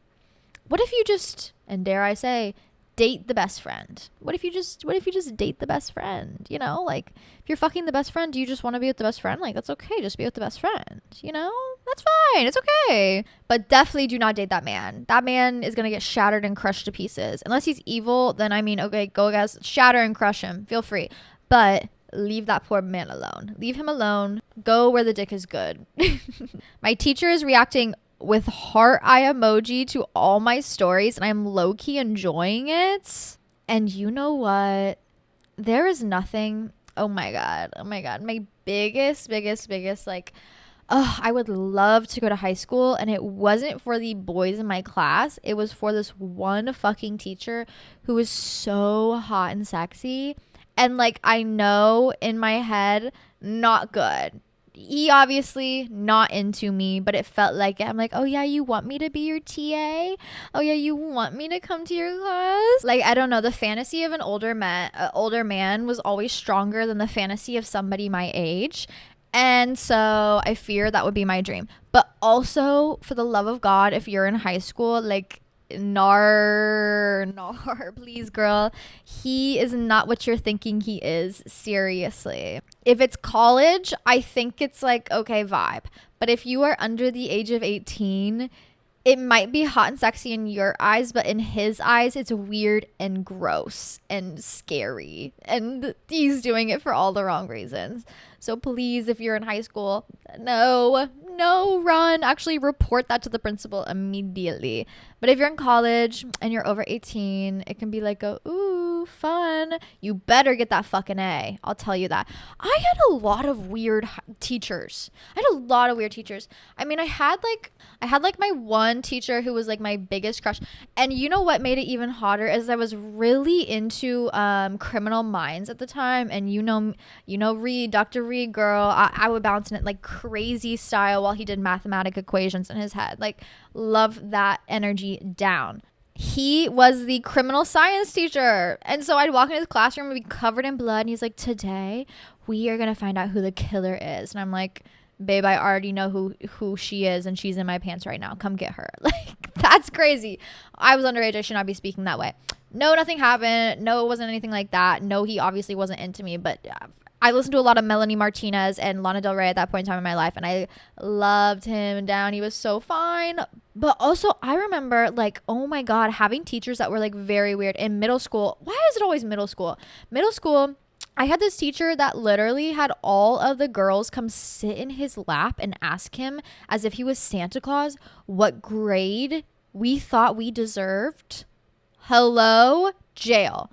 what if you just, and dare I say, date the best friend? What if you just date the best friend? You know, like, if you're fucking the best friend, do you just want to be with the best friend? Like, that's okay. Just be with the best friend. You know, that's fine. It's okay. But definitely do not date that man. That man is going to get shattered and crushed to pieces. Unless he's evil, then I mean, okay, go guys, shatter and crush him. Feel free. But leave that poor man alone. Leave him alone. Go where the dick is good. My teacher is reacting with heart eye emoji to all my stories, and I'm low-key enjoying it. And you know what? There is nothing. Oh my god. My biggest like, I would love to go to high school, and it wasn't for the boys in my class. It was for this one fucking teacher who was so hot and sexy. And like, I know in my head, not good. He obviously not into me, but it felt like it. I'm like, oh yeah, you want me to be your TA? Oh yeah, you want me to come to your class? Like, I don't know. The fantasy of an older man was always stronger than the fantasy of somebody my age. And so I fear that would be my dream. But also, for the love of God, if you're in high school, like, nar, please, girl, he is not what you're thinking he is. Seriously. If it's college, I think it's like, okay, vibe. But if you are under the age of 18, it might be hot and sexy in your eyes, but in his eyes, it's weird and gross and scary. And he's doing it for all the wrong reasons. So please, if you're in high school, no, run. Actually, report that to the principal immediately. But if you're in college and you're over 18, it can be like, ooh, fun. You better get that fucking A. I'll tell you that. I had a lot of weird teachers. I mean, I had like my one teacher who was like my biggest crush. And you know what made it even hotter is I was really into Criminal Minds at the time. And you know Reed, Dr. Reed, girl, I would bounce in it like crazy style while he did mathematic equations in his head. Like, love that energy down. He was the criminal science teacher. And so I'd walk into his classroom and be covered in blood. And he's like, today we are going to find out who the killer is. And I'm like, babe, I already know who she is, and she's in my pants right now. Come get her. Like, that's crazy. I was underage. I should not be speaking that way. No, nothing happened. No, it wasn't anything like that. No, he obviously wasn't into me, but I listened to a lot of Melanie Martinez and Lana Del Rey at that point in time in my life, and I loved him down. He was so fine. But also, I remember, like, oh my God, having teachers that were, like, very weird. In middle school, why is it always middle school? Middle school, I had this teacher that literally had all of the girls come sit in his lap and ask him, as if he was Santa Claus, what grade we thought we deserved. Hello? Jail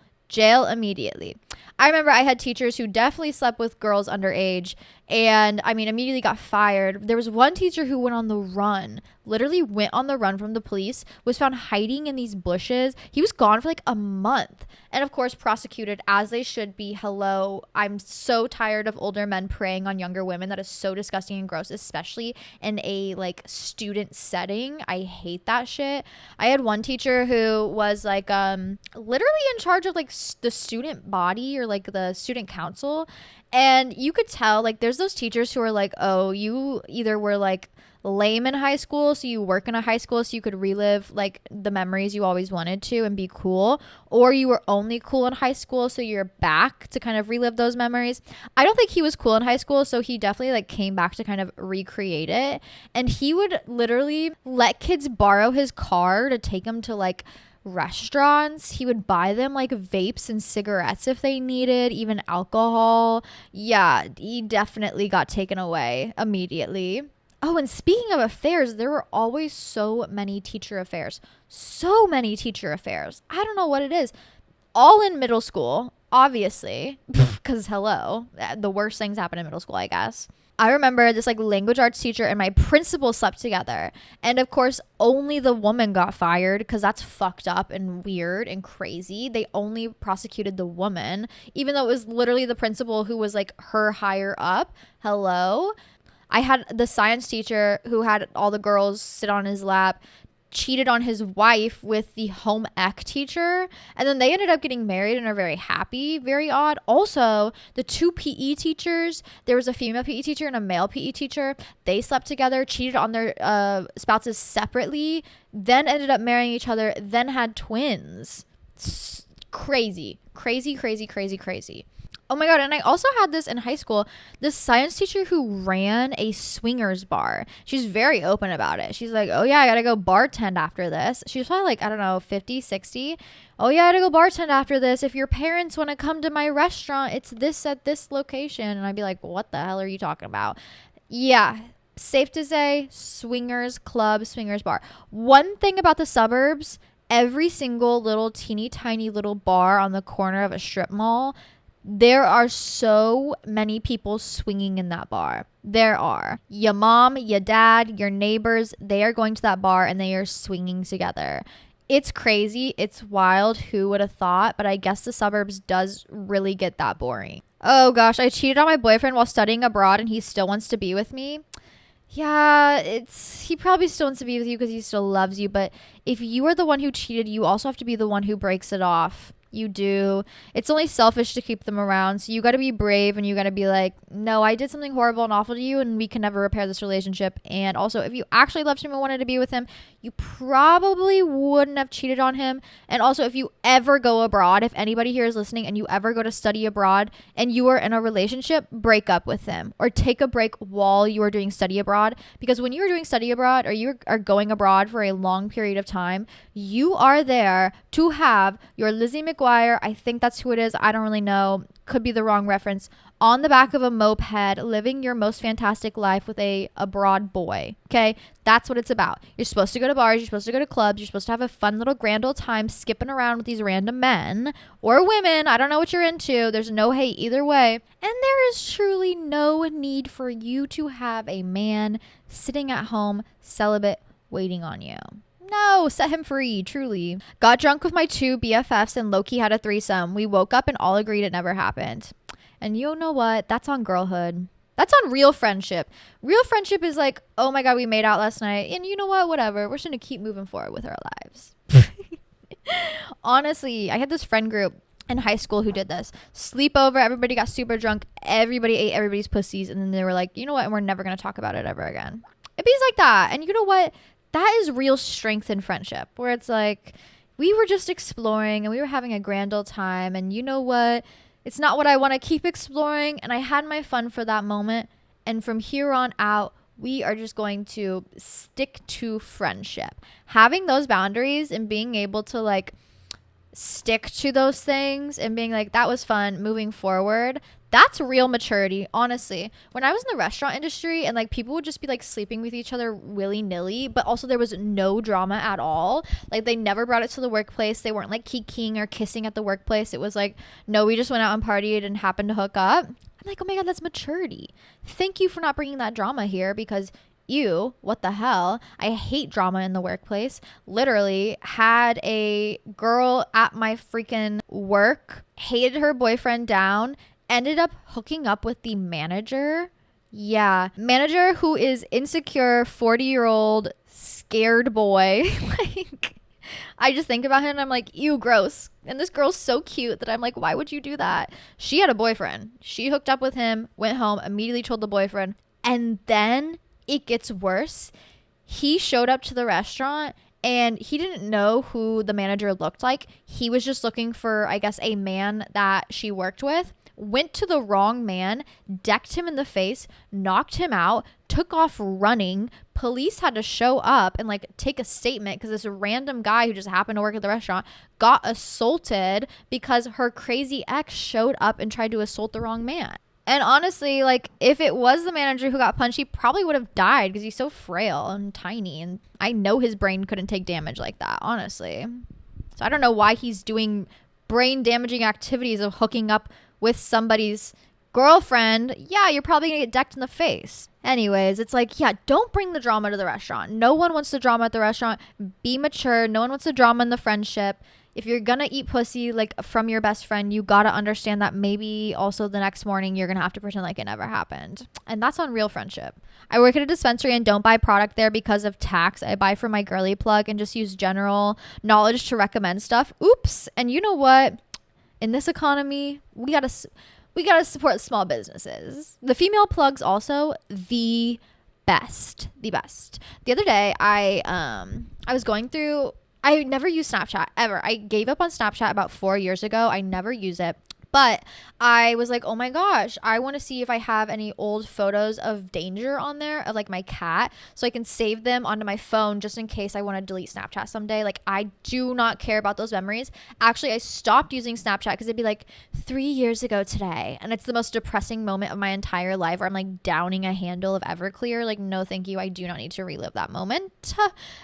immediately. I remember I had teachers who definitely slept with girls underage, and I mean, immediately got fired. There was one teacher who went on the run, literally went on the run from the police, was found hiding in these bushes. He was gone for like a month, and of course prosecuted, as they should be. Hello, I'm so tired of older men preying on younger women. That is so disgusting and gross, especially in a like student setting. I hate that shit. I had one teacher who was like literally in charge of like the student body, or like the student council. And you could tell, like, there's those teachers who are like, oh, you either were like lame in high school, so you work in a high school so you could relive like the memories you always wanted to and be cool, or you were only cool in high school so you're back to kind of relive those memories. I don't think he was cool in high school, so he definitely like came back to kind of recreate it. And he would literally let kids borrow his car to take them to like restaurants. He would buy them like vapes and cigarettes if they needed, even alcohol. Yeah, he definitely got taken away immediately. Oh, and speaking of affairs, there were always so many teacher affairs. I don't know what it is. All in middle school, obviously, because hello, the worst things happen in middle school, I guess. I remember this like language arts teacher and my principal slept together. And of course, only the woman got fired, because that's fucked up and weird and crazy. They only prosecuted the woman, even though it was literally the principal who was like her higher up. Hello. I had the science teacher who had all the girls sit on his lap. cheated on his wife with the home ec teacher, and then they ended up getting married and are very happy. Very odd. Also, the two PE teachers, there was a female PE teacher and a male PE teacher, they slept together, cheated on their spouses separately, then ended up marrying each other, then had twins. Crazy. Oh my God. And I also had this in high school, this science teacher who ran a swingers bar. She's very open about it. She's like, oh yeah, I gotta go bartend after this. She's probably like, I don't know, 50, 60. Oh yeah, I gotta go bartend after this. If your parents want to come to my restaurant, it's this at this location. And I'd be like, what the hell are you talking about? Yeah. Safe to say, swingers club, swingers bar. One thing about the suburbs, every single little teeny tiny little bar on the corner of a strip mall, there are so many people swinging in that bar. There are. Your mom, your dad, your neighbors, they are going to that bar and they are swinging together. It's crazy. It's wild. Who would have thought? But I guess the suburbs does really get that boring. Oh gosh, I cheated on my boyfriend while studying abroad and he still wants to be with me. Yeah, he probably still wants to be with you because he still loves you. But if you are the one who cheated, you also have to be the one who breaks it off. You do. It's only selfish to keep them around. So you got to be brave and you got to be like, no, I did something horrible and awful to you and we can never repair this relationship. And also, if you actually loved him and wanted to be with him, you probably wouldn't have cheated on him. And also, if you ever go abroad, if anybody here is listening and you ever go to study abroad and you are in a relationship, break up with him or take a break while you are doing study abroad. Because when you are doing study abroad or you are going abroad for a long period of time, you are there to have your Lizzie McGuire, I think that's who it is, I don't really know, could be the wrong reference, on the back of a moped, living your most fantastic life with a abroad boy. Okay, that's what it's about. You're supposed to go to bars, you're supposed to go to clubs, you're supposed to have a fun little grand old time skipping around with these random men or women. I don't know what you're into. There's no hate either way. And there is truly no need for you to have a man sitting at home, celibate, waiting on you. No, set him free, truly. Got drunk with my two BFFs and low-key had a threesome. We woke up and all agreed it never happened. And you know what? That's on girlhood. That's on real friendship. Real friendship is like, oh my God, we made out last night. And you know what? Whatever. We're just going to keep moving forward with our lives. Honestly, I had this friend group in high school who did this. Sleepover, everybody got super drunk. Everybody ate everybody's pussies. And then they were like, you know what? And we're never going to talk about it ever again. It be like that. And you know what? That is real strength in friendship, where it's like, we were just exploring and we were having a grand old time. And you know what? It's not what I want to keep exploring. And I had my fun for that moment. And from here on out, we are just going to stick to friendship. Having those boundaries and being able to like stick to those things and being like, that was fun, moving forward. That's real maturity, honestly. When I was in the restaurant industry and like people would just be like sleeping with each other willy-nilly, but also there was no drama at all. Like they never brought it to the workplace. They weren't like kikiing or kissing at the workplace. It was like, no, we just went out and partied and happened to hook up. I'm like, oh my God, that's maturity. Thank you for not bringing that drama here because you, what the hell? I hate drama in the workplace. Literally had a girl at my freaking work, hated her boyfriend down, ended up hooking up with the manager. Yeah. Manager who is insecure, 40-year-old, scared boy. Like, I just think about him and I'm like, ew, gross. And this girl's so cute that I'm like, why would you do that? She had a boyfriend. She hooked up with him, went home, immediately told the boyfriend. And then it gets worse. He showed up to the restaurant and he didn't know who the manager looked like. He was just looking for, I guess, a man that she worked with. Went to the wrong man, decked him in the face, knocked him out, took off running. Police had to show up and like take a statement because this random guy who just happened to work at the restaurant got assaulted because her crazy ex showed up and tried to assault the wrong man. And honestly, like if it was the manager who got punched, he probably would have died because he's so frail and tiny. And I know his brain couldn't take damage like that, honestly. So I don't know why he's doing brain damaging activities of hooking up with somebody's girlfriend. Yeah, you're probably gonna get decked in the face. Anyways, it's like, yeah, don't bring the drama to the restaurant. No one wants the drama at the restaurant. Be mature. No one wants the drama in the friendship. if you're gonna eat pussy like from your best friend, you gotta understand that maybe also the next morning you're gonna have to pretend like it never happened. And that's on real friendship. I work at a dispensary and don't buy product there because of tax. I buy from my girly plug and just use general knowledge to recommend stuff. Oops. And you know what? In this economy, we gotta support small businesses. The female plugs also the best. The other day, I was going through. I never used Snapchat ever. I gave up on Snapchat about 4 years ago. I never use it. But I was like, oh my gosh, I want to see if I have any old photos of Danger on there, of like my cat, so I can save them onto my phone just in case I want to delete Snapchat someday. Like, I do not care about those memories. Actually, I stopped using Snapchat because it'd be like 3 years ago today. And it's the most depressing moment of my entire life where I'm like downing a handle of Everclear. Like, no, thank you. I do not need to relive that moment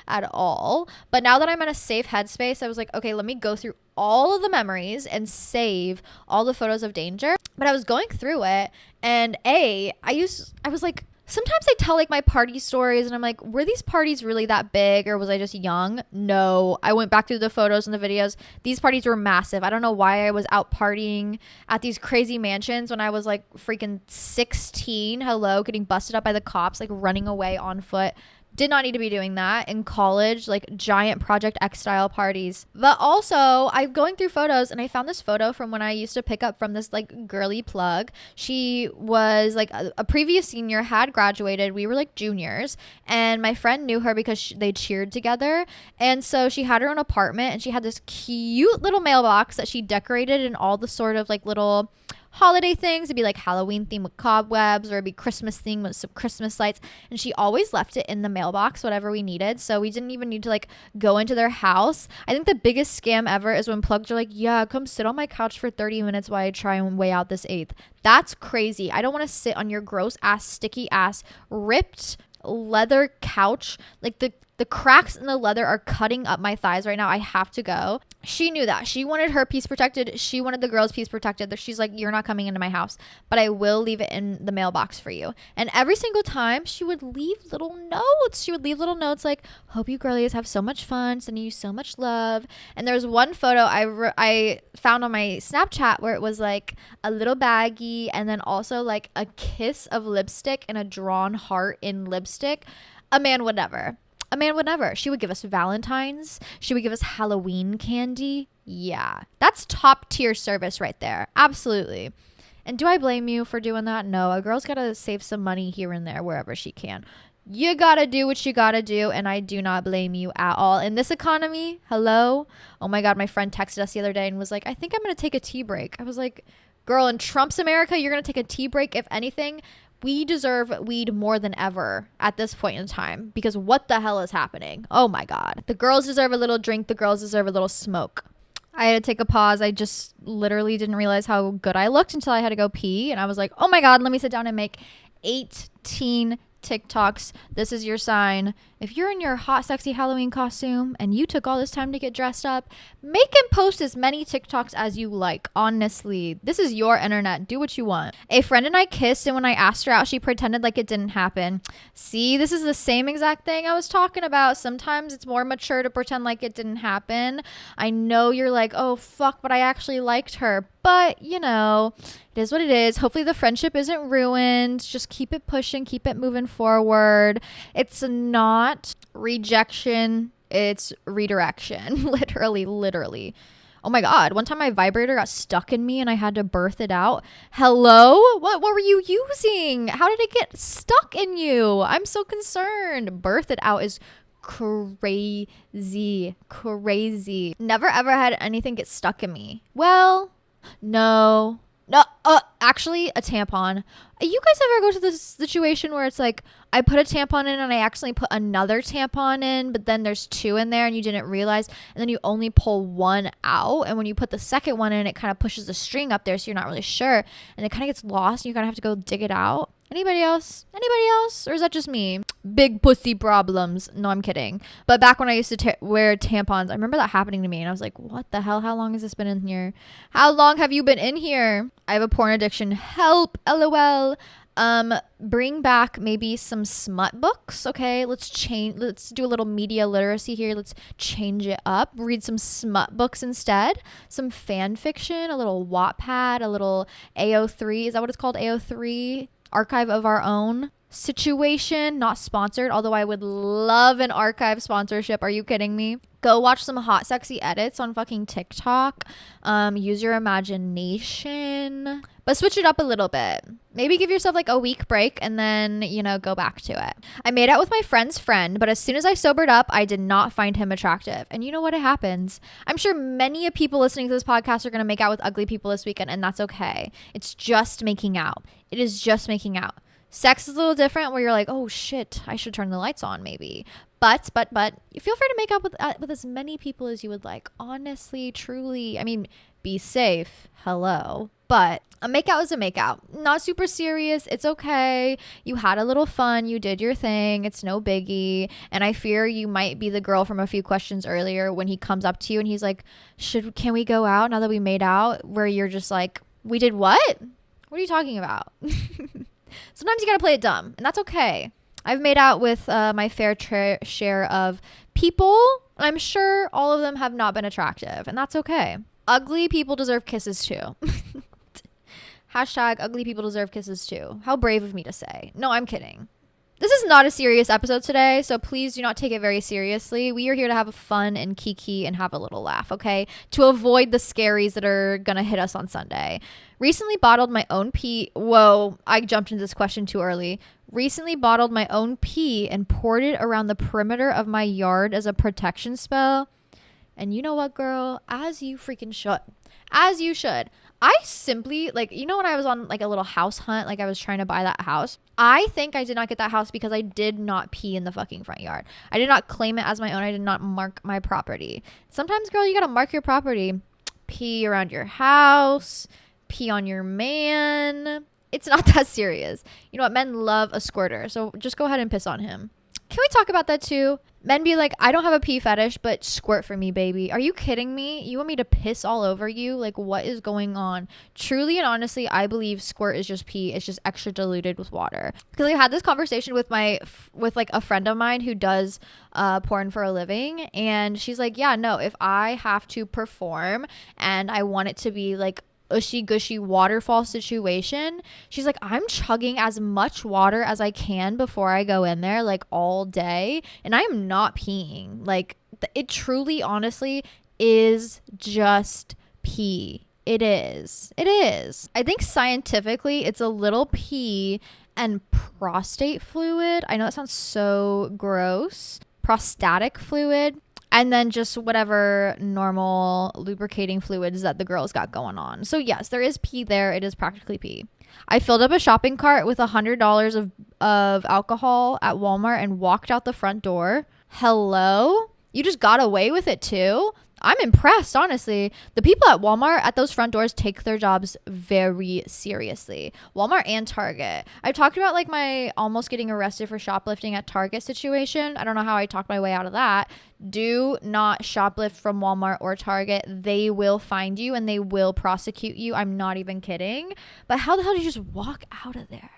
at all. But now that I'm in a safe headspace, I was like, okay, let me go through all of the memories and save all the photos of Danger. But I was going through it, and I was like, sometimes I tell like my party stories and I'm like, were these parties really that big or was I just young? No, I went back through the photos and the videos. These parties were massive. I don't know why I was out partying at these crazy mansions when I was like freaking 16. Hello, getting busted up by the cops, like running away on foot. Did not need to be doing that in college, like giant Project X style parties. But also, I'm going through photos and I found this photo from when I used to pick up from this like girly plug. She was like a previous senior, had graduated. We were like juniors, and my friend knew her because they cheered together. And so she had her own apartment, and she had this cute little mailbox that she decorated in all the sort of like little holiday things. It'd be like Halloween theme with cobwebs, or it'd be Christmas theme with some Christmas lights, and she always left it in the mailbox, whatever we needed, so we didn't even need to like go into their house. I think the biggest scam ever is when plugs are like, yeah, come sit on my couch for 30 minutes while I try and weigh out this eighth. That's crazy. I don't want to sit on your gross ass, sticky ass, ripped leather couch. Like the cracks in the leather are cutting up my thighs right now. I have to go. She knew that. She wanted her piece protected. She wanted the girl's piece protected. She's like, you're not coming into my house, but I will leave it in the mailbox for you. And every single time she would leave little notes. She would leave little notes like, hope you girlies have so much fun, sending you so much love. And there's one photo I found on my Snapchat where it was like a little baggie and then also like a kiss of lipstick and a drawn heart in lipstick. A man would never. She would give us Valentine's. She would give us Halloween candy. Yeah, that's top tier service right there. Absolutely. And do I blame you for doing that? No, a girl's got to save some money here and there wherever she can. You got to do what you got to do, and I do not blame you at all. In this economy, hello? Oh my God, my friend texted us the other day and was like, I think I'm going to take a tea break. I was like, girl, in Trump's America, you're going to take a tea break? If anything, we deserve weed more than ever at this point in time, because what the hell is happening? Oh my God. The girls deserve a little drink. The girls deserve a little smoke. I had to take a pause. I just literally didn't realize how good I looked until I had to go pee. And I was like, oh my God, let me sit down and make 18 TikToks. This is your sign. If you're in your hot, sexy Halloween costume and you took all this time to get dressed up, make and post as many TikToks as you like. Honestly, this is your internet. Do what you want. A friend and I kissed, and when I asked her out, she pretended like it didn't happen. See, this is the same exact thing I was talking about. Sometimes it's more mature to pretend like it didn't happen. I know you're like, oh, fuck, but I actually liked her. But, you know, it is what it is. Hopefully the friendship isn't ruined. Just keep it pushing, keep it moving forward. It's not rejection, it's redirection. Literally. Oh my God, one time my vibrator got stuck in me and I had to birth it out. Hello? What were you using? How did it get stuck in you? I'm so concerned. Birth it out is crazy. Never ever had anything get stuck in me. Well, no, actually a tampon. You guys ever go to this situation where it's like, I put a tampon in and I accidentally put another tampon in, but then there's two in there and you didn't realize, and then you only pull one out, and when you put the second one in, it kind of pushes the string up there, so you're not really sure, and it kind of gets lost and you kind of have to go dig it out. Anybody else? Or is that just me? Big pussy problems. No, I'm kidding. But back when I used to wear tampons, I remember that happening to me, and I was like, what the hell? How long has this been in here? How long have you been in here? I have a porn addiction. Help. LOL. Bring back maybe some smut books. Okay, let's do a little media literacy here. Let's change it up. Read some smut books instead. Some fan fiction, a little Wattpad, a little AO3. Is that what it's called? AO3, Archive of Our Own situation. Not sponsored, although I would love an archive sponsorship. Are you kidding me? Go watch some hot sexy edits on fucking TikTok. Use your imagination, but switch it up a little bit. Maybe give yourself like a week break and then, go back to it. I made out with my friend's friend, but as soon as I sobered up, I did not find him attractive. And you know what? It happens. I'm sure many people listening to this podcast are going to make out with ugly people this weekend, and that's okay. It's just making out. It is just making out. Sex is a little different where you're like, oh shit, I should turn the lights on maybe. But you feel free to make up with as many people as you would like. Honestly, truly, I mean, be safe. Hello. But a makeout is a makeout. Not super serious. It's okay. You had a little fun. You did your thing. It's no biggie. And I fear you might be the girl from a few questions earlier when he comes up to you and he's like, can we go out now that we made out? Where you're just like, we did what? What are you talking about? Sometimes you gotta play it dumb, and that's okay. I've made out with my fair share of people. I'm sure all of them have not been attractive, and that's okay. Ugly people deserve kisses too. Hashtag ugly people deserve kisses too. How brave of me to say. No, I'm kidding. This is not a serious episode today, so please do not take it very seriously. We are here to have fun and kiki and have a little laugh, okay? To avoid the scaries that are gonna hit us on Sunday. Recently bottled my own pee. Whoa, I jumped into this question too early. Recently bottled my own pee and poured it around the perimeter of my yard as a protection spell. And you know what, girl? As you freaking should. As you should. I simply, when I was on like a little house hunt, like I was trying to buy that house, I think I did not get that house because I did not pee in the fucking front yard. I did not claim it as my own. I did not mark my property. Sometimes, girl, you gotta mark your property. Pee around your house. Pee on your man. It's not that serious. You know what? Men love a squirter. So just go ahead and piss on him. Can we talk about that too? Men be like, I don't have a pee fetish, but squirt for me, baby. Are you kidding me? You want me to piss all over you? Like, what is going on? Truly and honestly, I believe squirt is just pee. It's just extra diluted with water. Because I had this conversation with a friend of mine who does porn for a living. And she's like, yeah, no, if I have to perform and I want it to be like ushy gushy waterfall situation, she's like, I'm chugging as much water as I can before I go in there, like all day, and I'm not peeing. Like it truly honestly is just pee. It is I think scientifically it's a little pee and prostate fluid. I know that sounds so gross. Prostatic fluid. And then just whatever normal lubricating fluids that the girls got going on. So yes, there is pee there. It is practically pee. I filled up a shopping cart with $100 of alcohol at Walmart and walked out the front door. Hello? You just got away with it too? I'm impressed, honestly. The people at Walmart at those front doors take their jobs very seriously. Walmart and Target. I've talked about like my almost getting arrested for shoplifting at Target situation. I don't know how I talked my way out of that. Do not shoplift from Walmart or Target. They will find you and they will prosecute you. I'm not even kidding. But how the hell did you just walk out of there?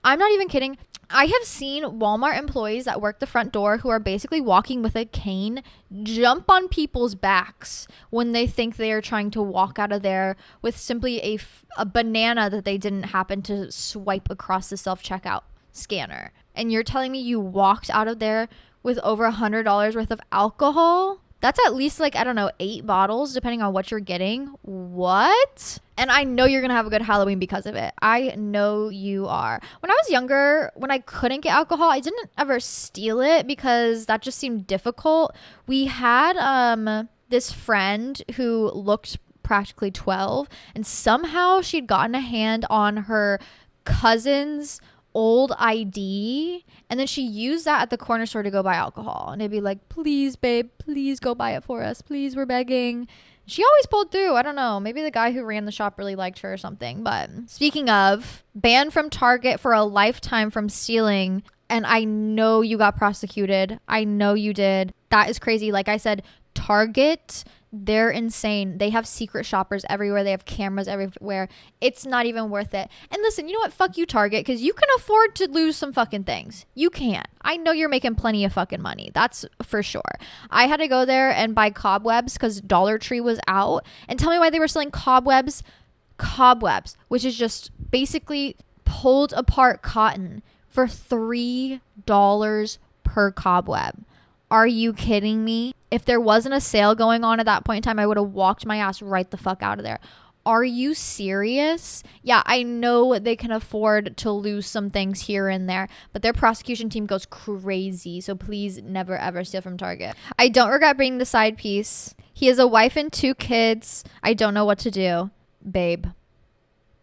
I'm not even kidding. I have seen Walmart employees that work the front door who are basically walking with a cane jump on people's backs when they think they are trying to walk out of there with simply a banana that they didn't happen to swipe across the self-checkout scanner. And you're telling me you walked out of there with over $100 worth of alcohol? That's at least 8 bottles, depending on what you're getting. What? And I know you're going to have a good Halloween because of it. I know you are. When I was younger, when I couldn't get alcohol, I didn't ever steal it because that just seemed difficult. We had this friend who looked practically 12, and somehow she'd gotten a hand on her cousin's old ID, and then she used that at the corner store to go buy alcohol, and it'd be like, please babe, please go buy it for us, please, we're begging. She always pulled through. I don't know, maybe the guy who ran the shop really liked her or something. But speaking of, banned from Target for a lifetime from stealing, and I know you got prosecuted. I know you did. That is crazy. Like I said, Target, they're insane. They have secret shoppers everywhere. They have cameras everywhere. It's not even worth it. And listen, you know what? Fuck you, Target, because you can afford to lose some fucking things. You can. I know you're making plenty of fucking money. That's for sure. I had to go there and buy cobwebs because Dollar Tree was out. And tell me why they were selling cobwebs. Cobwebs, which is just basically pulled apart cotton for $3 per cobweb. Are you kidding me? If there wasn't a sale going on at that point in time, I would have walked my ass right the fuck out of there. Are you serious? Yeah, I know they can afford to lose some things here and there, but their prosecution team goes crazy. So please never ever steal from Target. I don't regret being the side piece. He has a wife and 2 kids. I don't know what to do. Babe,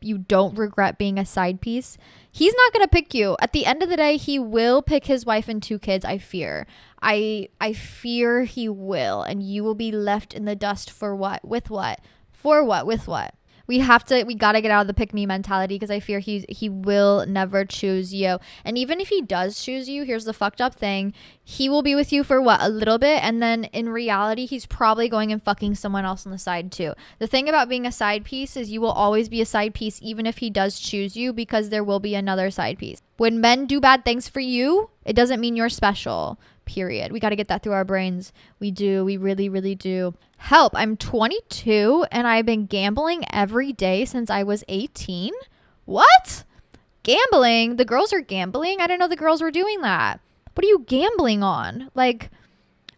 you don't regret being a side piece. He's not going to pick you. At the end of the day, he will pick his wife and 2 kids, I fear. I fear he will, and you will be left in the dust for what? With what? For what? With what? We gotta get out of the pick me mentality, because I fear he will never choose you. And even if he does choose you, here's the fucked up thing. He will be with you for what? A little bit. And then in reality, he's probably going and fucking someone else on the side too. The thing about being a side piece is you will always be a side piece, even if he does choose you, because there will be another side piece. When men do bad things for you, it doesn't mean you're special. Period. We got to get that through our brains. We do. We really, really do. Help. I'm 22 and I've been gambling every day since I was 18. What? Gambling? The girls are gambling? I didn't know the girls were doing that. What are you gambling on? Like,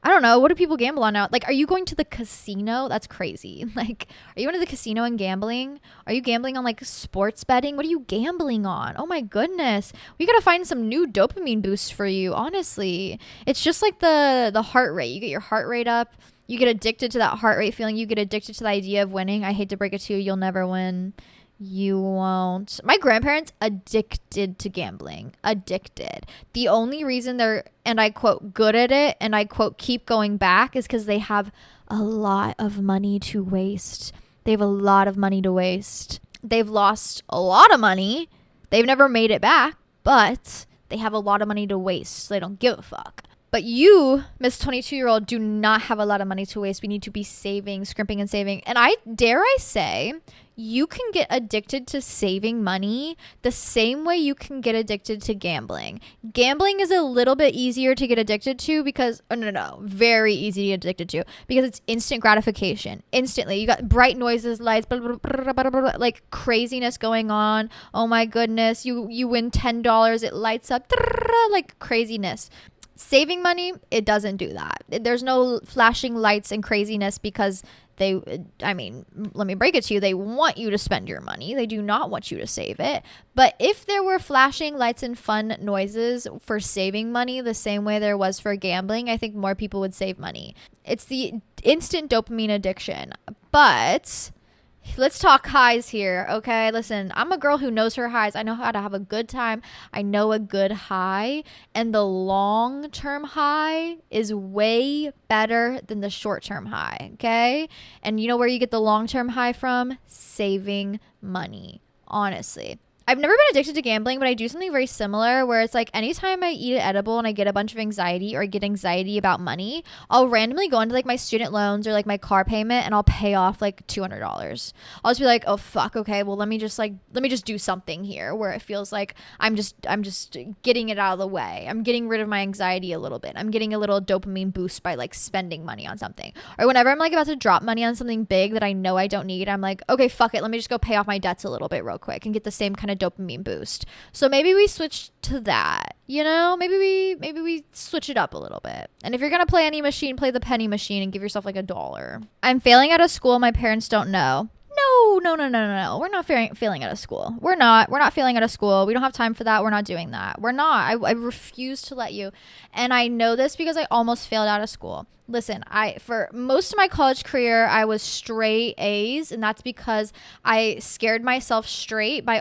I don't know. What do people gamble on now? Like, are you going to the casino? That's crazy. Like, are you going to the casino and gambling? Are you gambling on like sports betting? What are you gambling on? Oh my goodness. We got to find some new dopamine boosts for you. Honestly, it's just like the heart rate. You get your heart rate up. You get addicted to that heart rate feeling. You get addicted to the idea of winning. I hate to break it to you. You'll never win. You won't. My grandparents addicted to gambling. Addicted. The only reason they're, and I quote, good at it, and I quote, keep going back, is because they have a lot of money to waste. They have a lot of money to waste. They've lost a lot of money. They've never made it back, but they have a lot of money to waste. So they don't give a fuck. But you, Miss 22-year-old, do not have a lot of money to waste. We need to be saving, scrimping and saving. And I dare I say, you can get addicted to saving money the same way you can get addicted to gambling. Gambling is a little bit easier to get addicted to because, very easy to get addicted to because it's instant gratification. Instantly. You got bright noises, lights, blah, blah, blah, blah, blah, blah, like craziness going on. Oh my goodness. You win $10. It lights up like craziness. Saving money, it doesn't do that. There's no flashing lights and craziness because let me break it to you. They want you to spend your money. They do not want you to save it. But if there were flashing lights and fun noises for saving money the same way there was for gambling, I think more people would save money. It's the instant dopamine addiction. But let's talk highs here, okay? Listen, I'm a girl who knows her highs. I know how to have a good time. I know a good high. And the long-term high is way better than the short-term high, okay? And you know where you get the long-term high from? Saving money, honestly. I've never been addicted to gambling, but I do something very similar where it's like anytime I eat an edible and I get a bunch of anxiety or get anxiety about money, I'll randomly go into like my student loans or like my car payment and I'll pay off like $200. I'll just be like, oh fuck, okay, well let me just do something here where it feels like I'm just getting it out of the way. I'm getting rid of my anxiety a little bit. I'm getting a little dopamine boost by like spending money on something. Or whenever I'm like about to drop money on something big that I know I don't need, I'm like, okay, fuck it, let me just go pay off my debts a little bit real quick and get the same kind of dopamine boost. So maybe we switch to that, maybe we switch it up a little bit. And if you're gonna play any machine, play the penny machine and give yourself like $1. I'm failing out of school. My parents don't know. No. We're not failing out of school. We're not failing out of school. We don't have time for that. We're not doing that. We're not. I refuse to let you. And I know this because I almost failed out of school. Listen, for most of my college career, I was straight A's, and that's because I scared myself straight by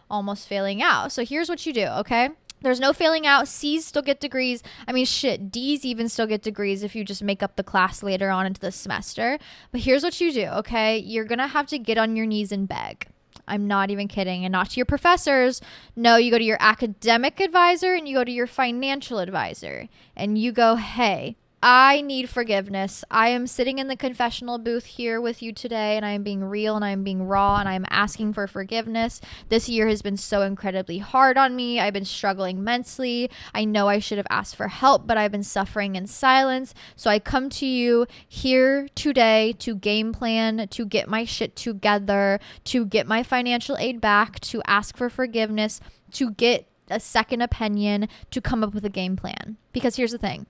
almost failing out. So here's what you do, okay? There's no failing out. C's still get degrees. I mean, shit, D's even still get degrees if you just make up the class later on into the semester. But here's what you do, okay? You're going to have to get on your knees and beg. I'm not even kidding. And not to your professors. No, you go to your academic advisor and you go to your financial advisor. And you go, hey, I need forgiveness. I am sitting in the confessional booth here with you today, and I am being real and I am being raw and I am asking for forgiveness. This year has been so incredibly hard on me. I've been struggling mentally. I know I should have asked for help, but I've been suffering in silence. So I come to you here today to game plan, to get my shit together, to get my financial aid back, to ask for forgiveness, to get a second opinion, to come up with a game plan. Because here's the thing.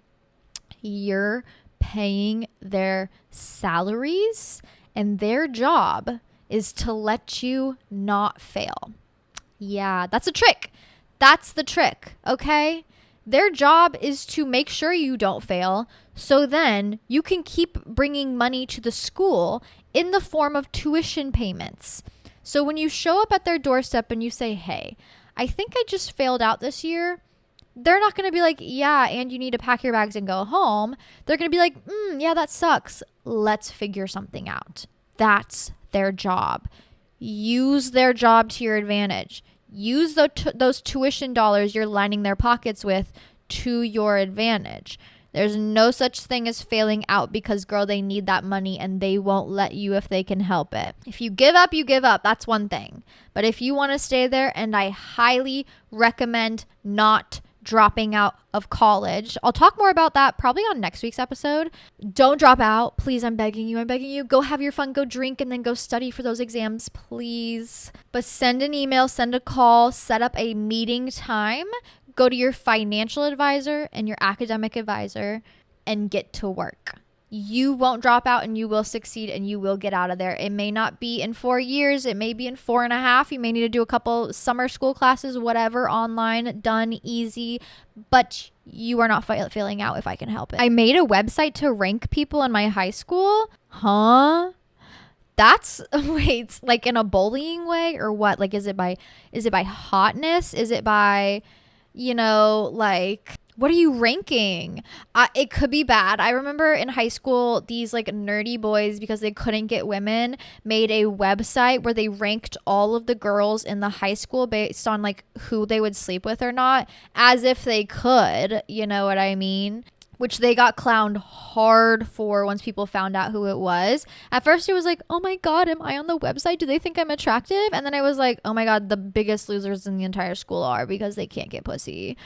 You're paying their salaries and their job is to let you not fail. Yeah, that's a trick. That's the trick, okay? Their job is to make sure you don't fail, so then you can keep bringing money to the school in the form of tuition payments. So when you show up at their doorstep and you say, hey, I think I just failed out this year, they're not going to be like, yeah, and you need to pack your bags and go home. They're going to be like, yeah, that sucks. Let's figure something out. That's their job. Use their job to your advantage. Use those tuition dollars you're lining their pockets with to your advantage. There's no such thing as failing out because, girl, they need that money and they won't let you if they can help it. If you give up, you give up. That's one thing. But if you want to stay there, and I highly recommend not dropping out of college. I'll talk more about that probably on next week's episode. Don't drop out. Please, I'm begging you. I'm begging you. Go have your fun. Go drink and then go study for those exams, please. But send an email, send a call, set up a meeting time. Go to your financial advisor and your academic advisor and get to work. You won't drop out and you will succeed and you will get out of there. It may not be in 4 years. It may be in 4.5. You may need to do a couple summer school classes, whatever, online, done, easy. But you are not failing out if I can help it. I made a website to rank people in my high school. Huh? That's, wait, like in a bullying way or what? Like, is it by hotness? Is it by, like, what are you ranking? It could be bad. I remember in high school, these like nerdy boys, because they couldn't get women, made a website where they ranked all of the girls in the high school based on like who they would sleep with or not, as if they could, you know what I mean? Which they got clowned hard for once people found out who it was. At first it was like, oh my God, am I on the website? Do they think I'm attractive? And then I was like, oh my God, the biggest losers in the entire school are, because they can't get pussy,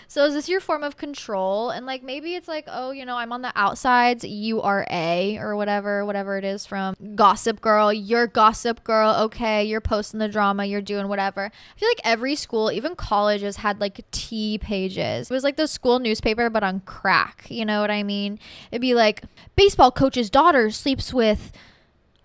So is this your form of control? And like, maybe it's like, oh, I'm on the outsides, you are A, or whatever it is from Gossip Girl. You're Gossip Girl. Okay. You're posting the drama. You're doing whatever. I feel like every school, even colleges, had like T pages. It was like the school newspaper, but on crack. You know what I mean? It'd be like, baseball coach's daughter sleeps with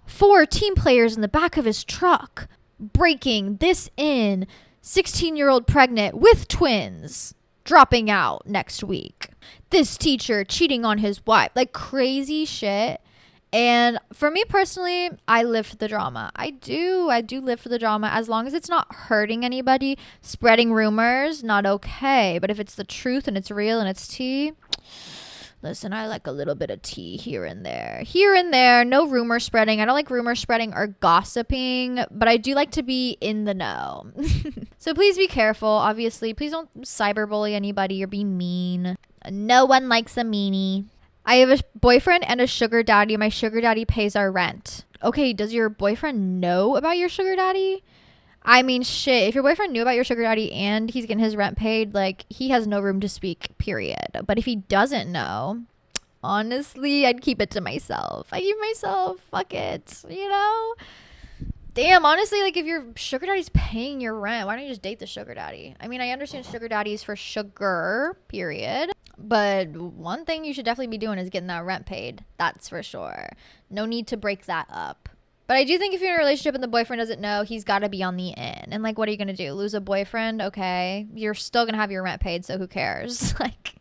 4 team players in the back of his truck. Breaking this in, 16-year-old pregnant with twins. Dropping out next week. This teacher cheating on his wife. Like crazy shit. And for me personally, I live for the drama. I do live for the drama. As long as it's not hurting anybody, spreading rumors, not okay. But if it's the truth and it's real and it's tea, listen, I like a little bit of tea here and there. Here and there, no rumor spreading. I don't like rumor spreading or gossiping, but I do like to be in the know. So please be careful. Obviously, please don't cyberbully anybody or be mean. No one likes a meanie. I have a boyfriend and a sugar daddy. My sugar daddy pays our rent. Okay, does your boyfriend know about your sugar daddy? I mean, shit, if your boyfriend knew about your sugar daddy and he's getting his rent paid, like, he has no room to speak, period. But if he doesn't know, honestly, I'd keep it to myself. Fuck it, Damn, honestly, like, if your sugar daddy's paying your rent, why don't you just date the sugar daddy? I mean, I understand sugar daddy is for sugar, period. But one thing you should definitely be doing is getting that rent paid. That's for sure. No need to break that up. But I do think if you're in a relationship and the boyfriend doesn't know, he's got to be on the in. And like, what are you going to do? Lose a boyfriend? Okay. You're still going to have your rent paid, so who cares? Like,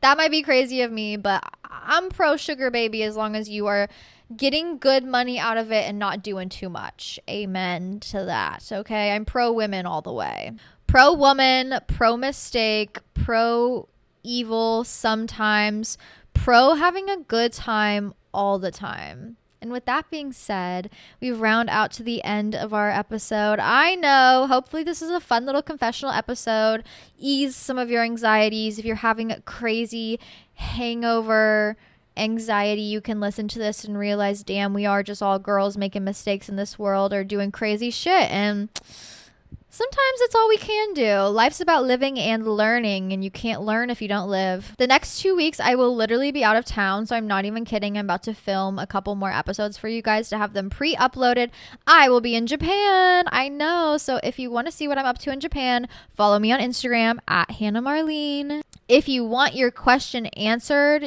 that might be crazy of me, but I'm pro sugar baby as long as you are getting good money out of it and not doing too much. Amen to that. Okay. I'm pro women all the way. Pro woman, pro mistake, pro evil sometimes, pro having a good time all the time. And with that being said, we round out to the end of our episode. I know, hopefully this is a fun little confessional episode. Ease some of your anxieties. If you're having a crazy hangover anxiety, you can listen to this and realize, damn, we are just all girls making mistakes in this world or doing crazy shit. And sometimes it's all we can do. Life's about living and learning, and you can't learn if you don't live. The next 2 weeks, I will literally be out of town, so I'm not even kidding. I'm about to film a couple more episodes for you guys to have them pre-uploaded. I will be in Japan. I know. So if you want to see what I'm up to in Japan, follow me on Instagram at Hannah Marlene. If you want your question answered,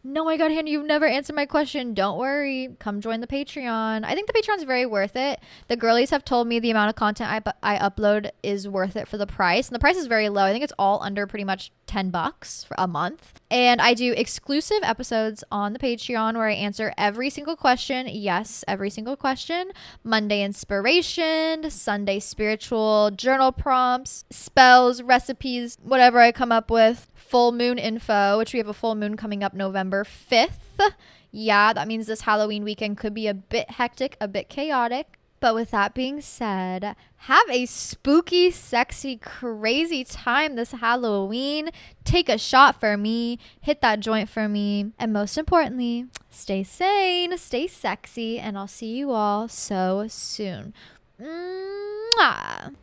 no, my God, Hannah, you've never answered my question. Don't worry. Come join the Patreon. I think the Patreon's very worth it. The girlies have told me the amount of content I upload is worth it for the price. And the price is very low. I think it's all under pretty much $10 for a month. And I do exclusive episodes on the Patreon where I answer every single question. Yes, every single question. Monday inspiration, Sunday spiritual, journal prompts, spells, recipes, whatever I come up with. Full moon info, which we have a full moon coming up November 5th. Yeah, that means this Halloween weekend could be a bit hectic, a bit chaotic. But with that being said, have a spooky, sexy, crazy time this Halloween. Take a shot for me. Hit that joint for me. And most importantly, stay sane, stay sexy, and I'll see you all so soon. Mwah.